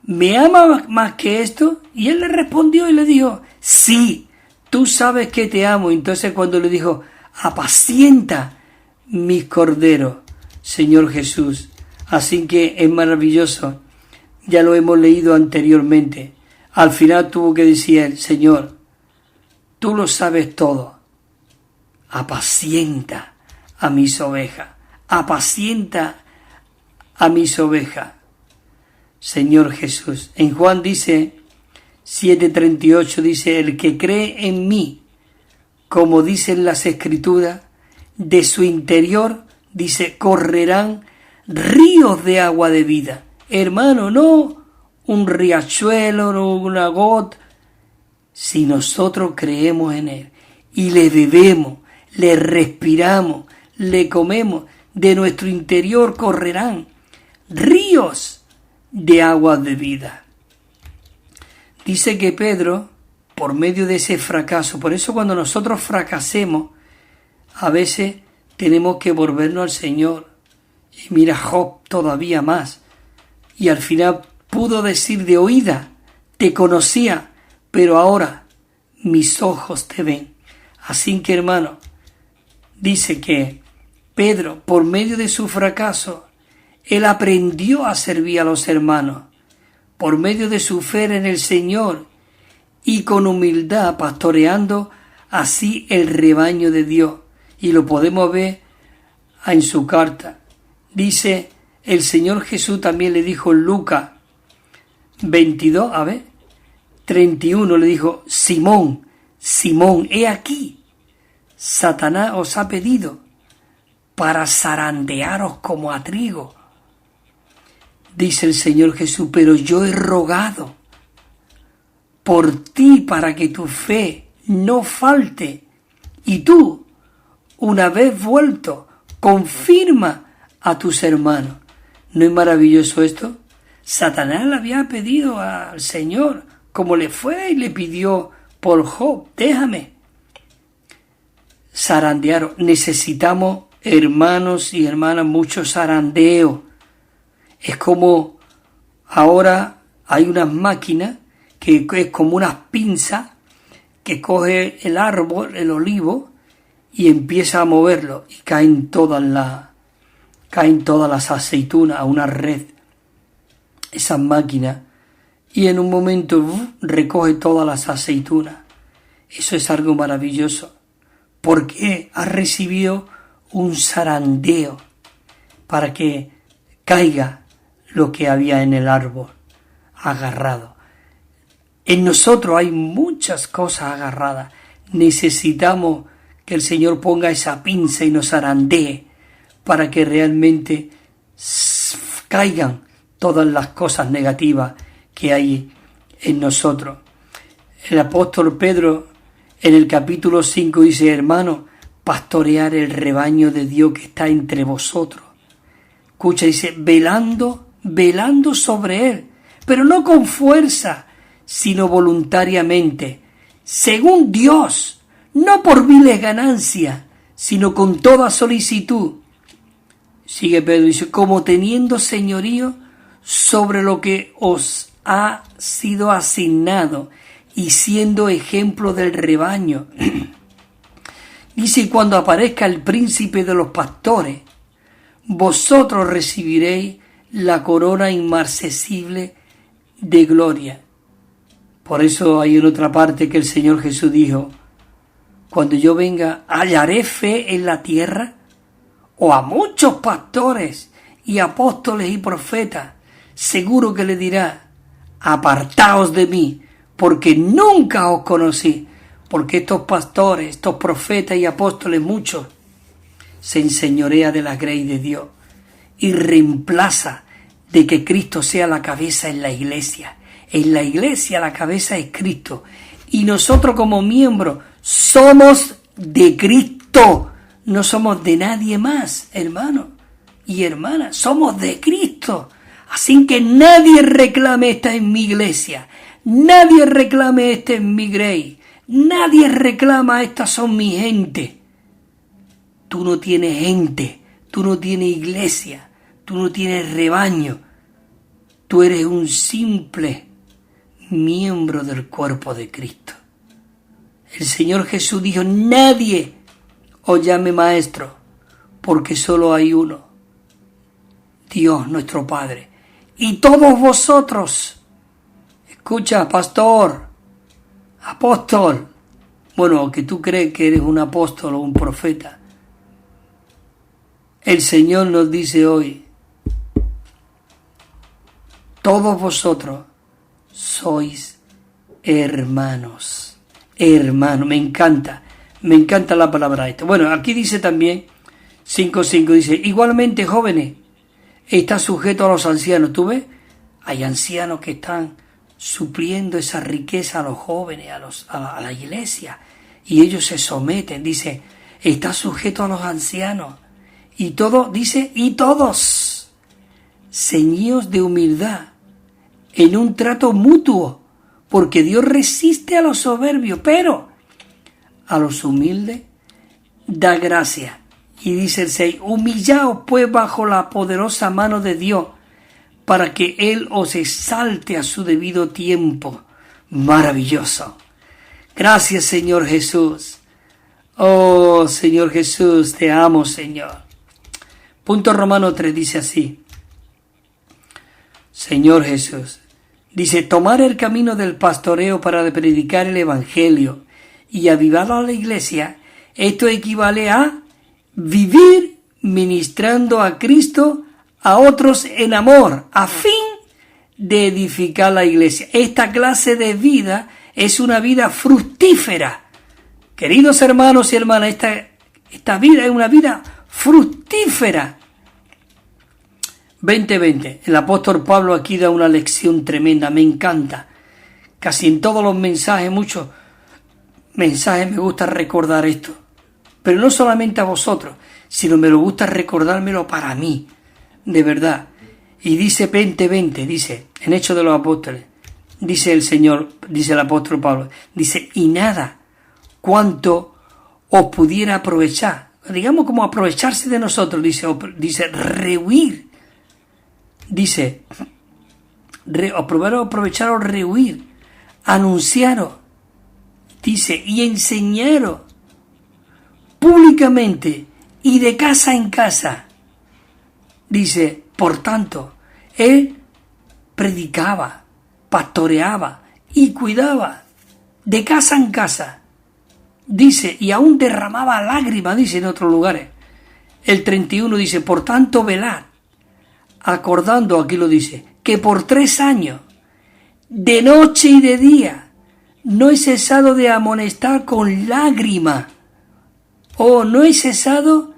¿me amas más que esto? Y él le respondió y le dijo: sí, tú sabes que te amo. Entonces cuando le dijo: apacienta mis corderos, Señor Jesús. Así que es maravilloso, ya lo hemos leído anteriormente. Al final tuvo que decir él: Señor, tú lo sabes todo, apacienta a mis ovejas, apacienta a mis ovejas, Señor Jesús. En Juan dice 7:38, dice: el que cree en mí, como dicen las Escrituras, de su interior, dice, correrán ríos de agua de vida. Hermano, no un riachuelo, no una gota. Si nosotros creemos en Él y le bebemos, le respiramos, le comemos, de nuestro interior correrán ríos de agua de vida. Dice que Pedro, por medio de ese fracaso, por eso cuando nosotros fracasemos, a veces tenemos que volvernos al Señor. Y mira Job todavía más. Y al final pudo decir de oída: te conocía, pero ahora mis ojos te ven. Así que, hermano, dice que Pedro, por medio de su fracaso, él aprendió a servir a los hermanos, por medio de su fe en el Señor y con humildad, pastoreando así el rebaño de Dios. Y lo podemos ver en su carta. Dice, el Señor Jesús también le dijo en Lucas 22, 31, le dijo: Simón, Simón, he aquí, Satanás os ha pedido para zarandearos como a trigo. Dice el Señor Jesús: pero yo he rogado por ti para que tu fe no falte, y tú, una vez vuelto, confirma a tus hermanos. ¿No es maravilloso esto? Satanás le había pedido al Señor, como le fue y le pidió por Job: déjame zarandear. Necesitamos, hermanos y hermanas, mucho zarandeo. Es como ahora hay unas máquinas que es como unas pinzas que coge el árbol, el olivo, y empieza a moverlo y caen todas las aceitunas a una red, esas máquinas, y en un momento recoge todas las aceitunas. Eso es algo maravilloso, porque ha recibido un zarandeo para que caiga lo que había en el árbol agarrado. En nosotros hay muchas cosas agarradas. Necesitamos que el Señor ponga esa pinza y nos zarandee para que realmente caigan todas las cosas negativas que hay en nosotros. El apóstol Pedro en el capítulo 5 dice: hermano, pastorear el rebaño de Dios que está entre vosotros. Escucha, dice: velando sobre él, pero no con fuerza, sino voluntariamente, según Dios, no por viles ganancias, sino con toda solicitud. Sigue Pedro, dice: como teniendo señorío sobre lo que os ha sido asignado, y siendo ejemplo del rebaño. Dice: y cuando aparezca el príncipe de los pastores, vosotros recibiréis la corona inmarcesible de gloria. Por eso hay en otra parte que el Señor Jesús dijo: cuando yo venga, ¿hallaré fe en la tierra? O a muchos pastores y apóstoles y profetas, seguro que le dirá: apartaos de mí, porque nunca os conocí. Porque estos pastores, estos profetas y apóstoles, muchos, se enseñorea de la grey de Dios y reemplaza de que Cristo sea la cabeza en la iglesia. En la iglesia la cabeza es Cristo, y nosotros como miembros somos de Cristo, no somos de nadie más, hermano y hermana, somos de Cristo. Así que nadie reclame esta en mi iglesia, nadie reclame esta en mi grey, nadie reclama estas son mi gente. Tú no tienes gente, tú no tienes iglesia, tú no tienes rebaño, tú eres un simple miembro del cuerpo de Cristo. El Señor Jesús dijo, nadie os llame maestro, porque solo hay uno, Dios nuestro Padre. Y todos vosotros, escucha, pastor, apóstol, bueno, que tú crees que eres un apóstol o un profeta, el Señor nos dice hoy, todos vosotros sois hermanos. Hermano, me encanta la palabra esta. Bueno, aquí dice también, 5:5 dice, igualmente jóvenes, está sujeto a los ancianos. ¿Tú ves? Hay ancianos que están supliendo esa riqueza a los jóvenes, a la iglesia, y ellos se someten. Dice, está sujeto a los ancianos. Y todo, dice, y todos, ceñidos de humildad, en un trato mutuo, porque Dios resiste a los soberbios, pero a los humildes da gracia. Y dice el 6, humillaos pues bajo la poderosa mano de Dios, para que Él os exalte a su debido tiempo. Maravilloso. Gracias, Señor Jesús. Oh, Señor Jesús, te amo, Señor. Punto Romano 3 dice así. Señor Jesús, dice, tomar el camino del pastoreo para predicar el Evangelio y avivar a la iglesia, esto equivale a vivir ministrando a Cristo a otros en amor, a fin de edificar la iglesia. Esta clase de vida es una vida fructífera. Queridos hermanos y hermanas, esta vida es una vida fructífera. 20:20. El apóstol Pablo aquí da una lección tremenda, me encanta. Casi en todos los mensajes, muchos mensajes me gusta recordar esto. Pero no solamente a vosotros, sino me lo gusta recordármelo para mí, de verdad. Y dice 20:20, dice, en Hechos de los Apóstoles, dice el Señor, dice el apóstol Pablo, dice, y nada cuanto os pudiera aprovechar, digamos como aprovecharse de nosotros, dice rehuir, dice, aprovecharos, rehuir, anunciaros, dice, y enseñaros públicamente y de casa en casa. Dice, por tanto, él predicaba, pastoreaba y cuidaba de casa en casa. Dice, y aún derramaba lágrimas, dice en otros lugares. El 31 dice, por tanto, velad, acordando, aquí lo dice, que por 3 años, de noche y de día, no he cesado de amonestar con lágrimas. No he cesado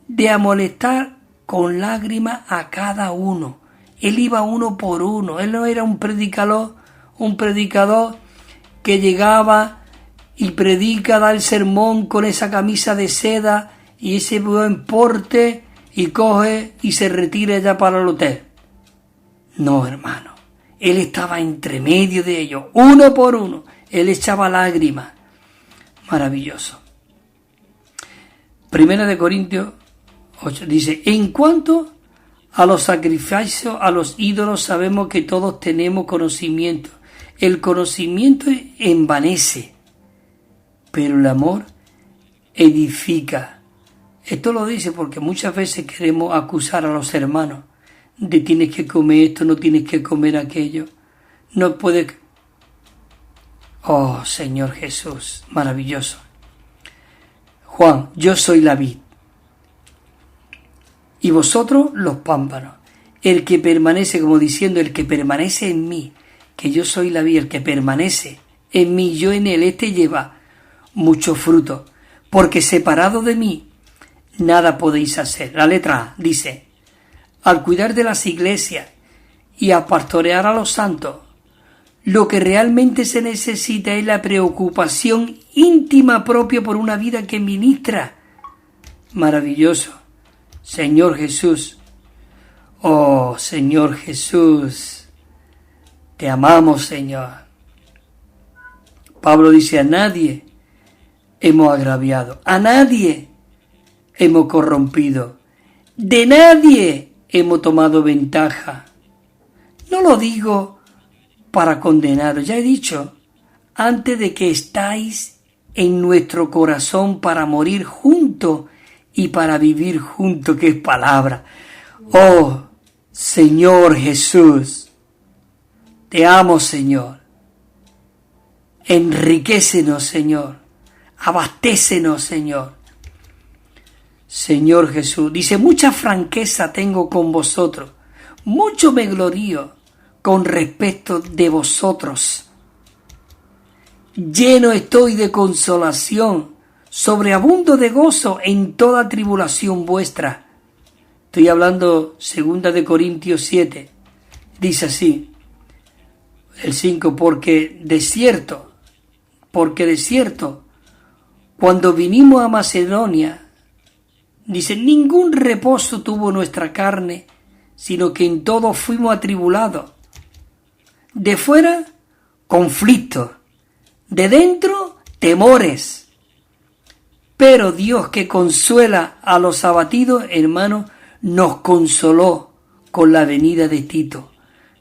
de amonestar con lágrimas a cada uno. Él iba uno por uno. Él no era un predicador que llegaba y predica, da el sermón con esa camisa de seda y ese buen porte y coge y se retira ya para el hotel. No, hermano. Él estaba entre medio de ellos, uno por uno. Él echaba lágrimas. Maravilloso. Primera de Corintios 8 dice, en cuanto a los sacrificios, a los ídolos, sabemos que todos tenemos conocimiento. El conocimiento envanece, pero el amor edifica. Esto lo dice porque muchas veces queremos acusar a los hermanos de tienes que comer esto, no tienes que comer aquello. No puedes... Oh, Señor Jesús, maravilloso. Juan, yo soy la vid, y vosotros los pámpanos. El que permanece, como diciendo, el que permanece en mí, que yo soy la vid, el que permanece en mí, yo en él, lleva mucho fruto, porque separado de mí, nada podéis hacer. La letra A dice, al cuidar de las iglesias y a pastorear a los santos, lo que realmente se necesita es la preocupación íntima propia por una vida que ministra. Maravilloso. Señor Jesús. Oh, Señor Jesús, te amamos, Señor. Pablo dice, a nadie hemos agraviado, a nadie hemos corrompido, de nadie hemos tomado ventaja. No lo digo para condenaros, ya he dicho, antes de que estáis en nuestro corazón para morir juntos y para vivir juntos, que es palabra. Oh, Señor Jesús, te amo, Señor. Enriquécenos, Señor. Abastécenos, Señor. Señor Jesús, dice, mucha franqueza tengo con vosotros, mucho me glorío con respecto de vosotros. Lleno estoy de consolación, sobreabundo de gozo en toda tribulación vuestra. Estoy hablando 2 de Corintios 7. Dice así, el 5, porque de cierto, cuando vinimos a Macedonia, dice, ningún reposo tuvo nuestra carne, sino que en todo fuimos atribulados. De fuera, conflictos. De dentro, temores. Pero Dios, que consuela a los abatidos, hermanos, nos consoló con la venida de Tito.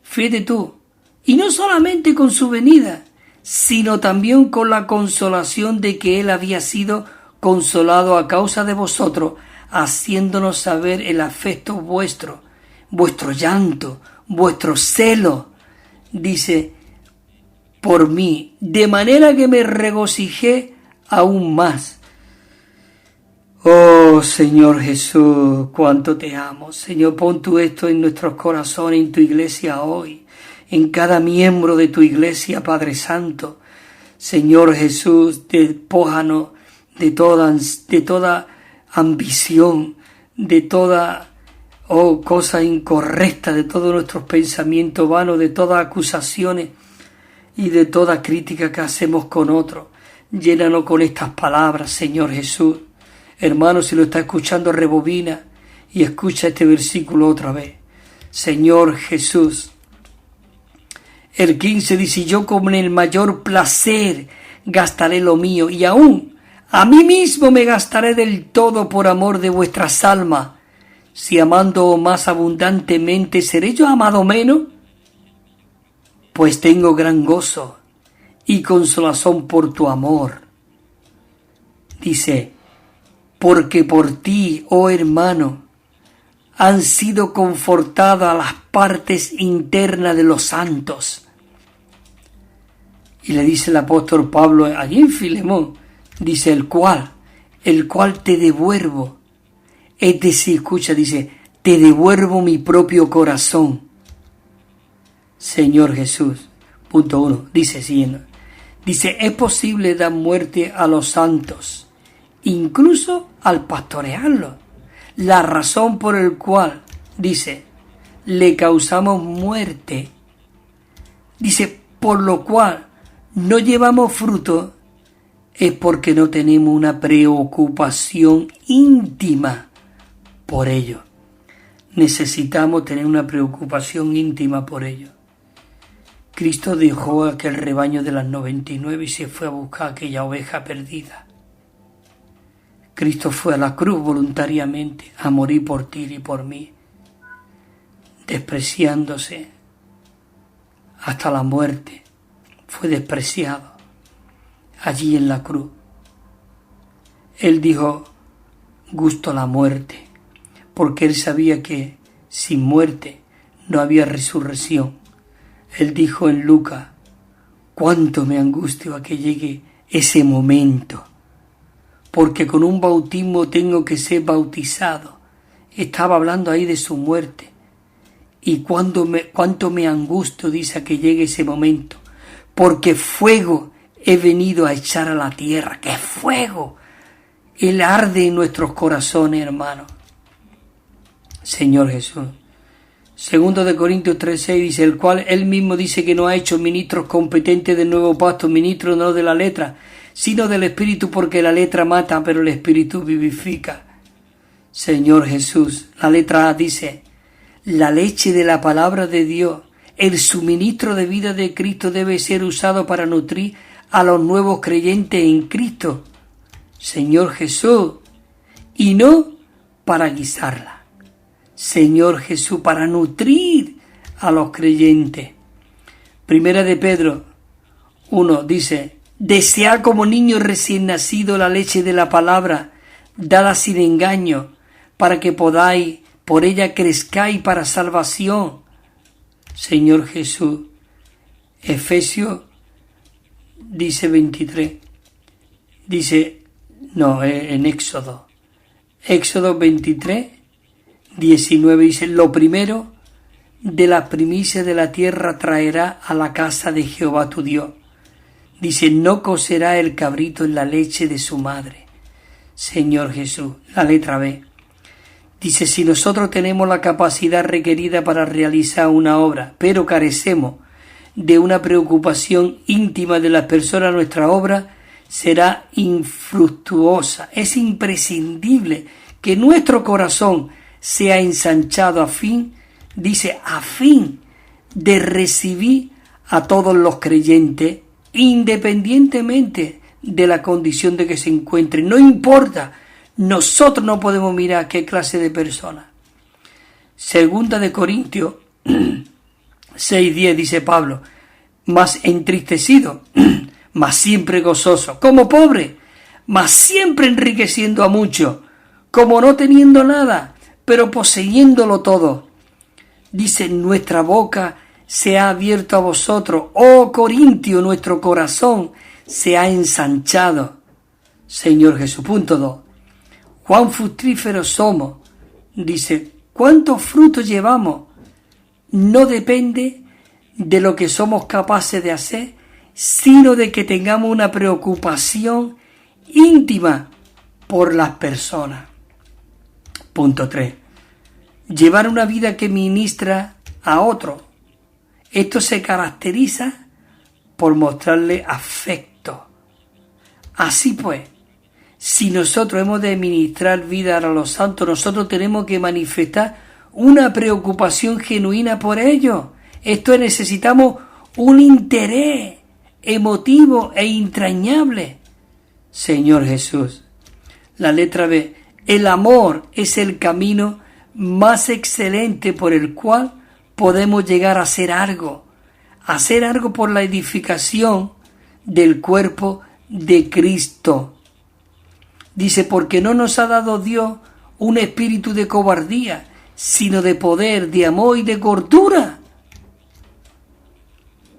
Fíjate tú, y no solamente con su venida, sino también con la consolación de que él había sido consolado a causa de vosotros, haciéndonos saber el afecto vuestro, vuestro llanto, vuestro celo, dice, por mí, de manera que me regocijé aún más. Oh, Señor Jesús, cuánto te amo. Señor, pon tú esto en nuestros corazones, en tu iglesia hoy, en cada miembro de tu iglesia, Padre Santo. Señor Jesús, despójanos de toda ambición, de toda cosa incorrecta, de todos nuestros pensamientos vanos, de todas acusaciones y de toda crítica que hacemos con otros. Llénanos con estas palabras, Señor Jesús. Hermano, si lo está escuchando, rebobina y escucha este versículo otra vez. Señor Jesús. El 15 dice, yo con el mayor placer gastaré lo mío, y aún a mí mismo me gastaré del todo por amor de vuestras almas. Si amando más abundantemente, ¿seré yo amado menos? Pues tengo gran gozo y consolación por tu amor. Dice, porque por ti, oh hermano, han sido confortadas las partes internas de los santos. Y le dice el apóstol Pablo allí en Filemón, dice, el cual te devuelvo. Es decir, escucha, dice, te devuelvo mi propio corazón. Señor Jesús, punto 1, dice siguiendo, dice, es posible dar muerte a los santos, incluso al pastorearlos. La razón por el cual, dice, le causamos muerte, dice, por lo cual no llevamos fruto, es porque no tenemos una preocupación íntima por ello. Necesitamos tener una preocupación íntima por ello. Cristo dejó aquel rebaño de las 99 y se fue a buscar aquella oveja perdida. Cristo fue a la cruz voluntariamente a morir por ti y por mí, despreciándose hasta la muerte. Fue despreciado allí en la cruz. Él dijo, gusto la muerte, porque él sabía que sin muerte no había resurrección. Él dijo en Lucas, cuánto me angustio a que llegue ese momento, porque con un bautismo tengo que ser bautizado. Estaba hablando ahí de su muerte. Y cuánto me angustio, dice, a que llegue ese momento, porque fuego he venido a echar a la tierra. ¡Qué fuego! Él arde en nuestros corazones, hermanos. Señor Jesús. 2 de Corintios 3:6 dice, el cual él mismo dice que nos ha hecho ministros competentes del nuevo pacto, ministros no de la letra, sino del Espíritu, porque la letra mata, pero el Espíritu vivifica. Señor Jesús, la letra A dice, La leche de la palabra de Dios, el suministro de vida de Cristo debe ser usado para nutrir a los nuevos creyentes en Cristo, Señor Jesús, y no para guisarla. Señor Jesús, para nutrir a los creyentes. Primera de Pedro 1 dice: desead como niño recién nacido la leche de la palabra, dada sin engaño, para que podáis, por ella crezcáis para salvación. Señor Jesús. Efesios dice 23. Dice, no, en Éxodo. Éxodo 23, 19 dice: lo primero de las primicias de la tierra traerá a la casa de Jehová tu Dios. Dice: no cocerá el cabrito en la leche de su madre. Señor Jesús. La letra B. Dice: si nosotros tenemos la capacidad requerida para realizar una obra, pero carecemos de una preocupación íntima de las personas, nuestra obra será infructuosa. Es imprescindible que nuestro corazón sea ensanchado a fin de recibir a todos los creyentes, independientemente de la condición de que se encuentren. No importa, nosotros no podemos mirar qué clase de persona. Segunda de Corintios 6:10 dice Pablo: mas entristecido, mas siempre gozoso, como pobre, mas siempre enriqueciendo a muchos, como no teniendo nada, pero poseyéndolo todo. Dice: nuestra boca se ha abierto a vosotros, oh Corintio, nuestro corazón se ha ensanchado. Señor Jesús. Punto 2. Cuán fructíferos somos. Dice: ¿cuántos frutos llevamos? No depende de lo que somos capaces de hacer, sino de que tengamos una preocupación íntima por las personas. Punto 3. Llevar una vida que ministra a otro. Esto se caracteriza por mostrarle afecto. Así pues, si nosotros hemos de ministrar vida a los santos, nosotros tenemos que manifestar una preocupación genuina por ellos. Esto es, necesitamos un interés emotivo e entrañable. Señor Jesús. La letra B. El amor es el camino más excelente por el cual podemos llegar a hacer algo por la edificación del cuerpo de Cristo. Dice: porque no nos ha dado Dios un espíritu de cobardía, sino de poder, de amor y de cordura.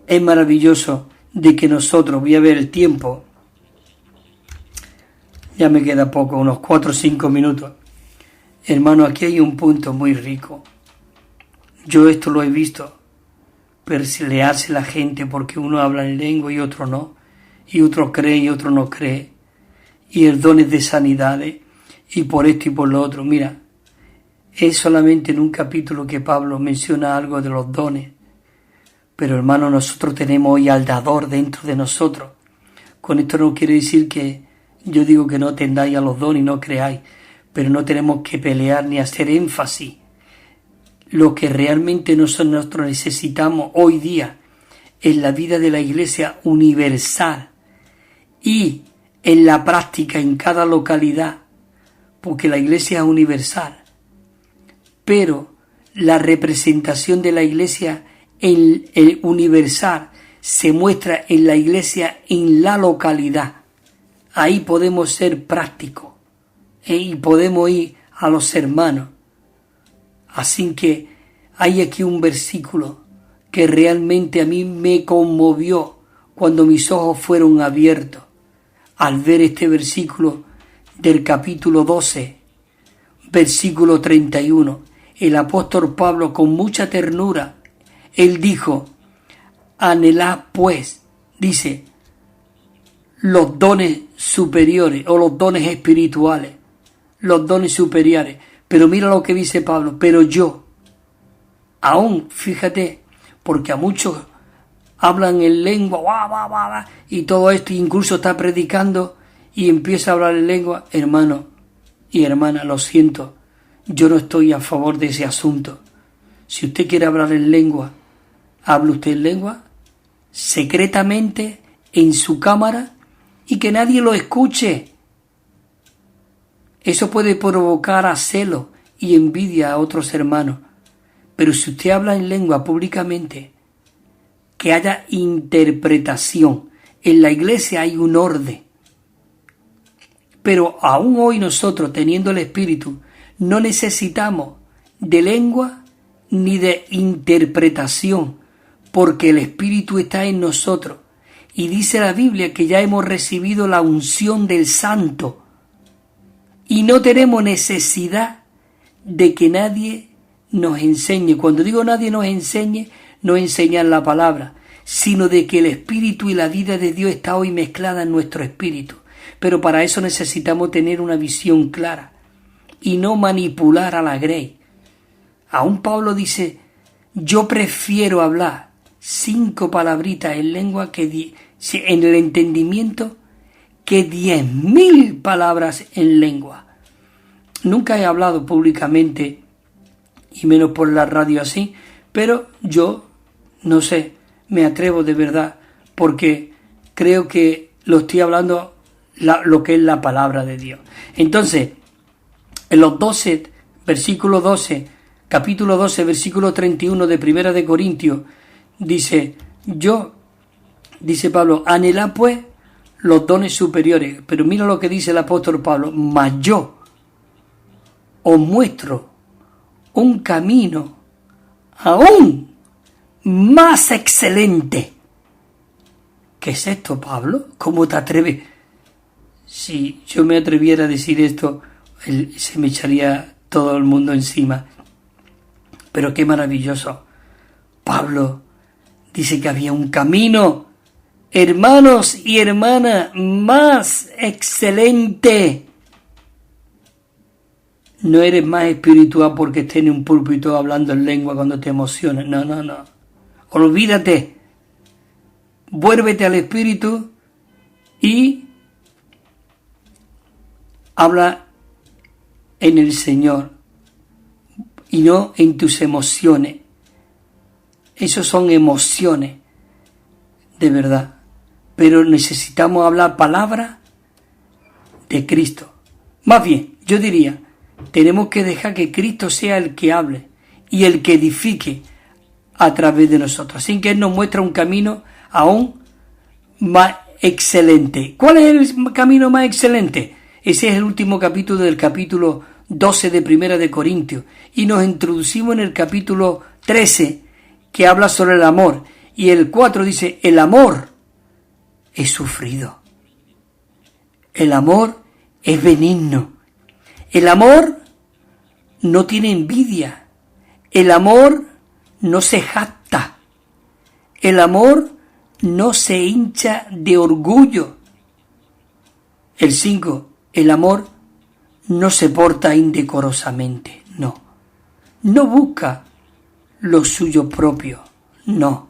Es maravilloso de que nosotros, voy a ver el tiempo, ya me queda poco, unos 4 o 5 minutos. Hermano, aquí hay un punto muy rico. Yo esto lo he visto pelearse la gente porque uno habla en lengua y otro no, y otro cree y otro no cree, y el don es de sanidades, y por esto y por lo otro. Mira, es solamente en un capítulo que Pablo menciona algo de los dones, pero hermano, nosotros tenemos hoy al dador dentro de nosotros. Con esto no quiere decir que yo digo que no tendáis a los dones y no creáis, pero no tenemos que pelear ni hacer énfasis. Lo que realmente nosotros necesitamos hoy día en la vida de la Iglesia universal y en la práctica en cada localidad, porque la Iglesia es universal, pero la representación de la Iglesia en el universal se muestra en la Iglesia en la localidad. Ahí podemos ser prácticos y podemos ir a los hermanos. Así que hay aquí un versículo que realmente a mí me conmovió cuando mis ojos fueron abiertos al ver este versículo del capítulo 12, versículo 31. El apóstol Pablo, con mucha ternura, él dijo: anhelad pues, dice, los dones superiores o los dones espirituales, los dones superiores. Pero mira lo que dice Pablo: pero yo, aún, fíjate, porque a muchos hablan en lengua, y todo esto, incluso está predicando y empieza a hablar en lengua. Hermano y hermana, lo siento, yo no estoy a favor de ese asunto. Si usted quiere hablar en lengua, hable usted en lengua, secretamente, en su cámara, y que nadie lo escuche. Eso puede provocar a celo y envidia a otros hermanos. Pero si usted habla en lengua públicamente, que haya interpretación. En la iglesia hay un orden. Pero aún hoy nosotros, teniendo el Espíritu, no necesitamos de lengua ni de interpretación, porque el Espíritu está en nosotros. Y dice la Biblia que ya hemos recibido la unción del Santo. Y no tenemos necesidad de que nadie nos enseñe. Cuando digo nadie nos enseñe, no enseñar la palabra, sino de que el Espíritu y la vida de Dios está hoy mezclada en nuestro espíritu. Pero para eso necesitamos tener una visión clara y no manipular a la grey. Aún Pablo dice, yo prefiero hablar 5 palabritas en lengua en el entendimiento que 10.000 palabras en lengua. Nunca he hablado públicamente, y menos por la radio así, pero yo, no sé, me atrevo de verdad, porque creo que lo estoy hablando lo que es la palabra de Dios. Entonces, en los 12, versículo 12, capítulo 12, versículo 31 de Primera de Corintios, dice Pablo, anhelad pues los dones superiores. Pero mira lo que dice el apóstol Pablo, mas yo os muestro un camino aún más excelente. ¿Qué es esto, Pablo? ¿Cómo te atreves? Si yo me atreviera a decir esto, se me echaría todo el mundo encima. Pero qué maravilloso. Pablo dice que había un camino, hermanos y hermanas, más excelente. No eres más espiritual porque estés en un púlpito hablando en lengua cuando te emocionas. No. Olvídate. Vuélvete al Espíritu y habla en el Señor y no en tus emociones. Esos son emociones, de verdad. Pero necesitamos hablar palabra de Cristo. Más bien, yo diría, tenemos que dejar que Cristo sea el que hable y el que edifique a través de nosotros. Así que Él nos muestra un camino aún más excelente. ¿Cuál es el camino más excelente? Ese es el último capítulo del capítulo 12 de Primera de Corintios. Y nos introducimos en el capítulo 13, que habla sobre el amor. Y el 4 dice, el amor es sufrido. El amor es benigno. El amor no tiene envidia. El amor no se jacta. El amor no se hincha de orgullo. El 5, el amor no se porta indecorosamente, no. No busca lo suyo propio, no.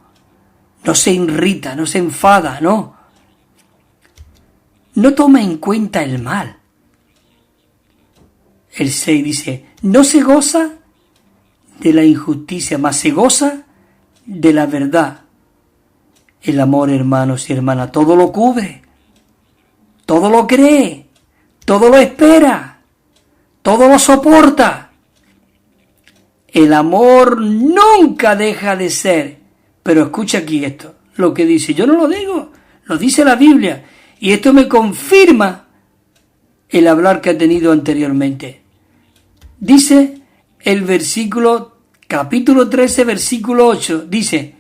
No se irrita, no se enfada, no. No toma en cuenta el mal. El 6 dice, no se goza de la injusticia, mas se goza de la verdad. El amor, hermanos y hermanas, todo lo cubre, todo lo cree, todo lo espera, todo lo soporta. El amor nunca deja de ser. Pero escucha aquí esto, lo que dice, yo no lo digo, lo dice la Biblia, y esto me confirma el hablar que ha tenido anteriormente. Dice el capítulo 13, versículo 8, dice,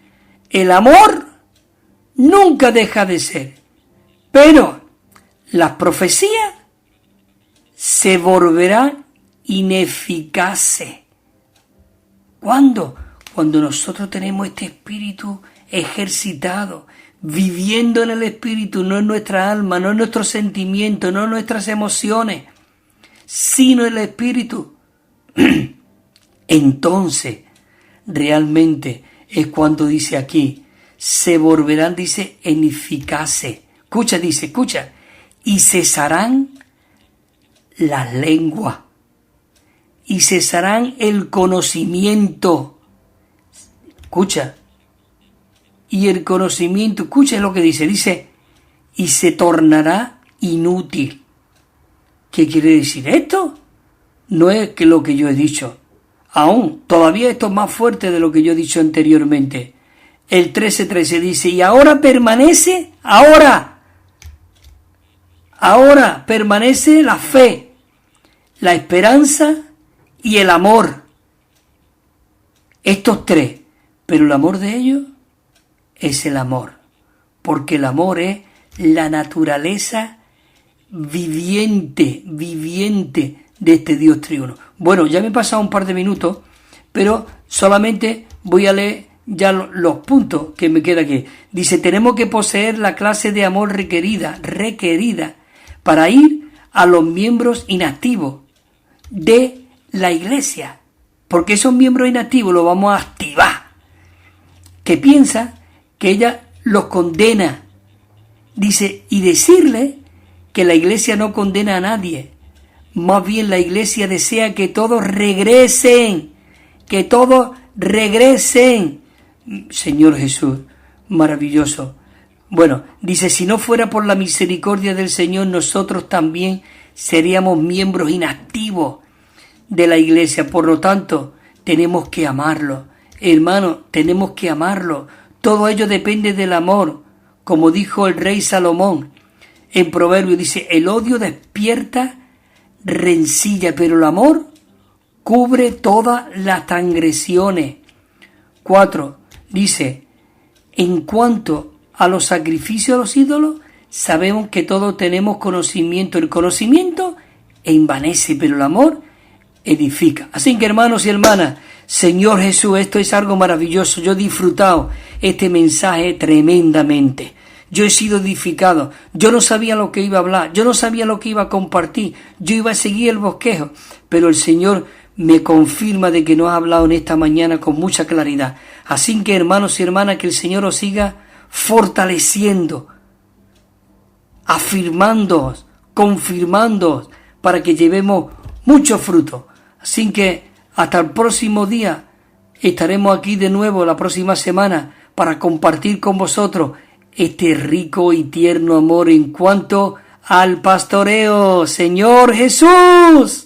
el amor nunca deja de ser, pero las profecías se volverán ineficaces. ¿Cuándo? Cuando nosotros tenemos este espíritu ejercitado, viviendo en el espíritu, no en nuestra alma, no en nuestros sentimientos, no en nuestras emociones, sino en el espíritu. Entonces, realmente es cuando dice aquí, se volverán, dice, ineficaces. Escucha, y cesarán las lenguas, y cesarán el conocimiento, escucha, y el conocimiento, escucha lo que dice, y se tornará inútil. ¿Qué quiere decir esto? No es que lo que yo he dicho. Aún, todavía esto es más fuerte de lo que yo he dicho anteriormente. El 13:13 dice, y ahora permanece, ahora permanece la fe, la esperanza y el amor. Estos tres, pero el amor de ellos es el amor, porque el amor es la naturaleza viviente de este Dios triuno. Bueno, ya me he pasado un par de minutos, pero solamente voy a leer ya los puntos que me queda aquí. Dice, tenemos que poseer la clase de amor requerida para ir a los miembros inactivos de la iglesia, porque esos miembros inactivos los vamos a activar, que piensa que ella los condena. Dice, y decirle que la iglesia no condena a nadie, más bien la iglesia desea que todos regresen, Señor Jesús, maravilloso. Bueno, dice, si no fuera por la misericordia del Señor, nosotros también seríamos miembros inactivos de la iglesia. Por lo tanto, tenemos que amarlo. Hermano, tenemos que amarlo. Todo ello depende del amor. Como dijo el rey Salomón en Proverbios, dice, el odio despierta rencilla, pero el amor cubre todas las transgresiones. 4. Dice, en cuanto a los sacrificios a los ídolos, sabemos que todos tenemos conocimiento. El conocimiento envanece, pero el amor edifica. Así que, hermanos y hermanas, Señor Jesús, esto es algo maravilloso. Yo he disfrutado este mensaje tremendamente. Yo he sido edificado. Yo no sabía lo que iba a hablar. Yo no sabía lo que iba a compartir. Yo iba a seguir el bosquejo. Pero el Señor me confirma de que nos ha hablado en esta mañana con mucha claridad. Así que, hermanos y hermanas, que el Señor os siga fortaleciendo, afirmándoos, confirmándoos, para que llevemos mucho fruto. Así que hasta el próximo día estaremos aquí de nuevo la próxima semana para compartir con vosotros este rico y tierno amor en cuanto al pastoreo. Señor Jesús.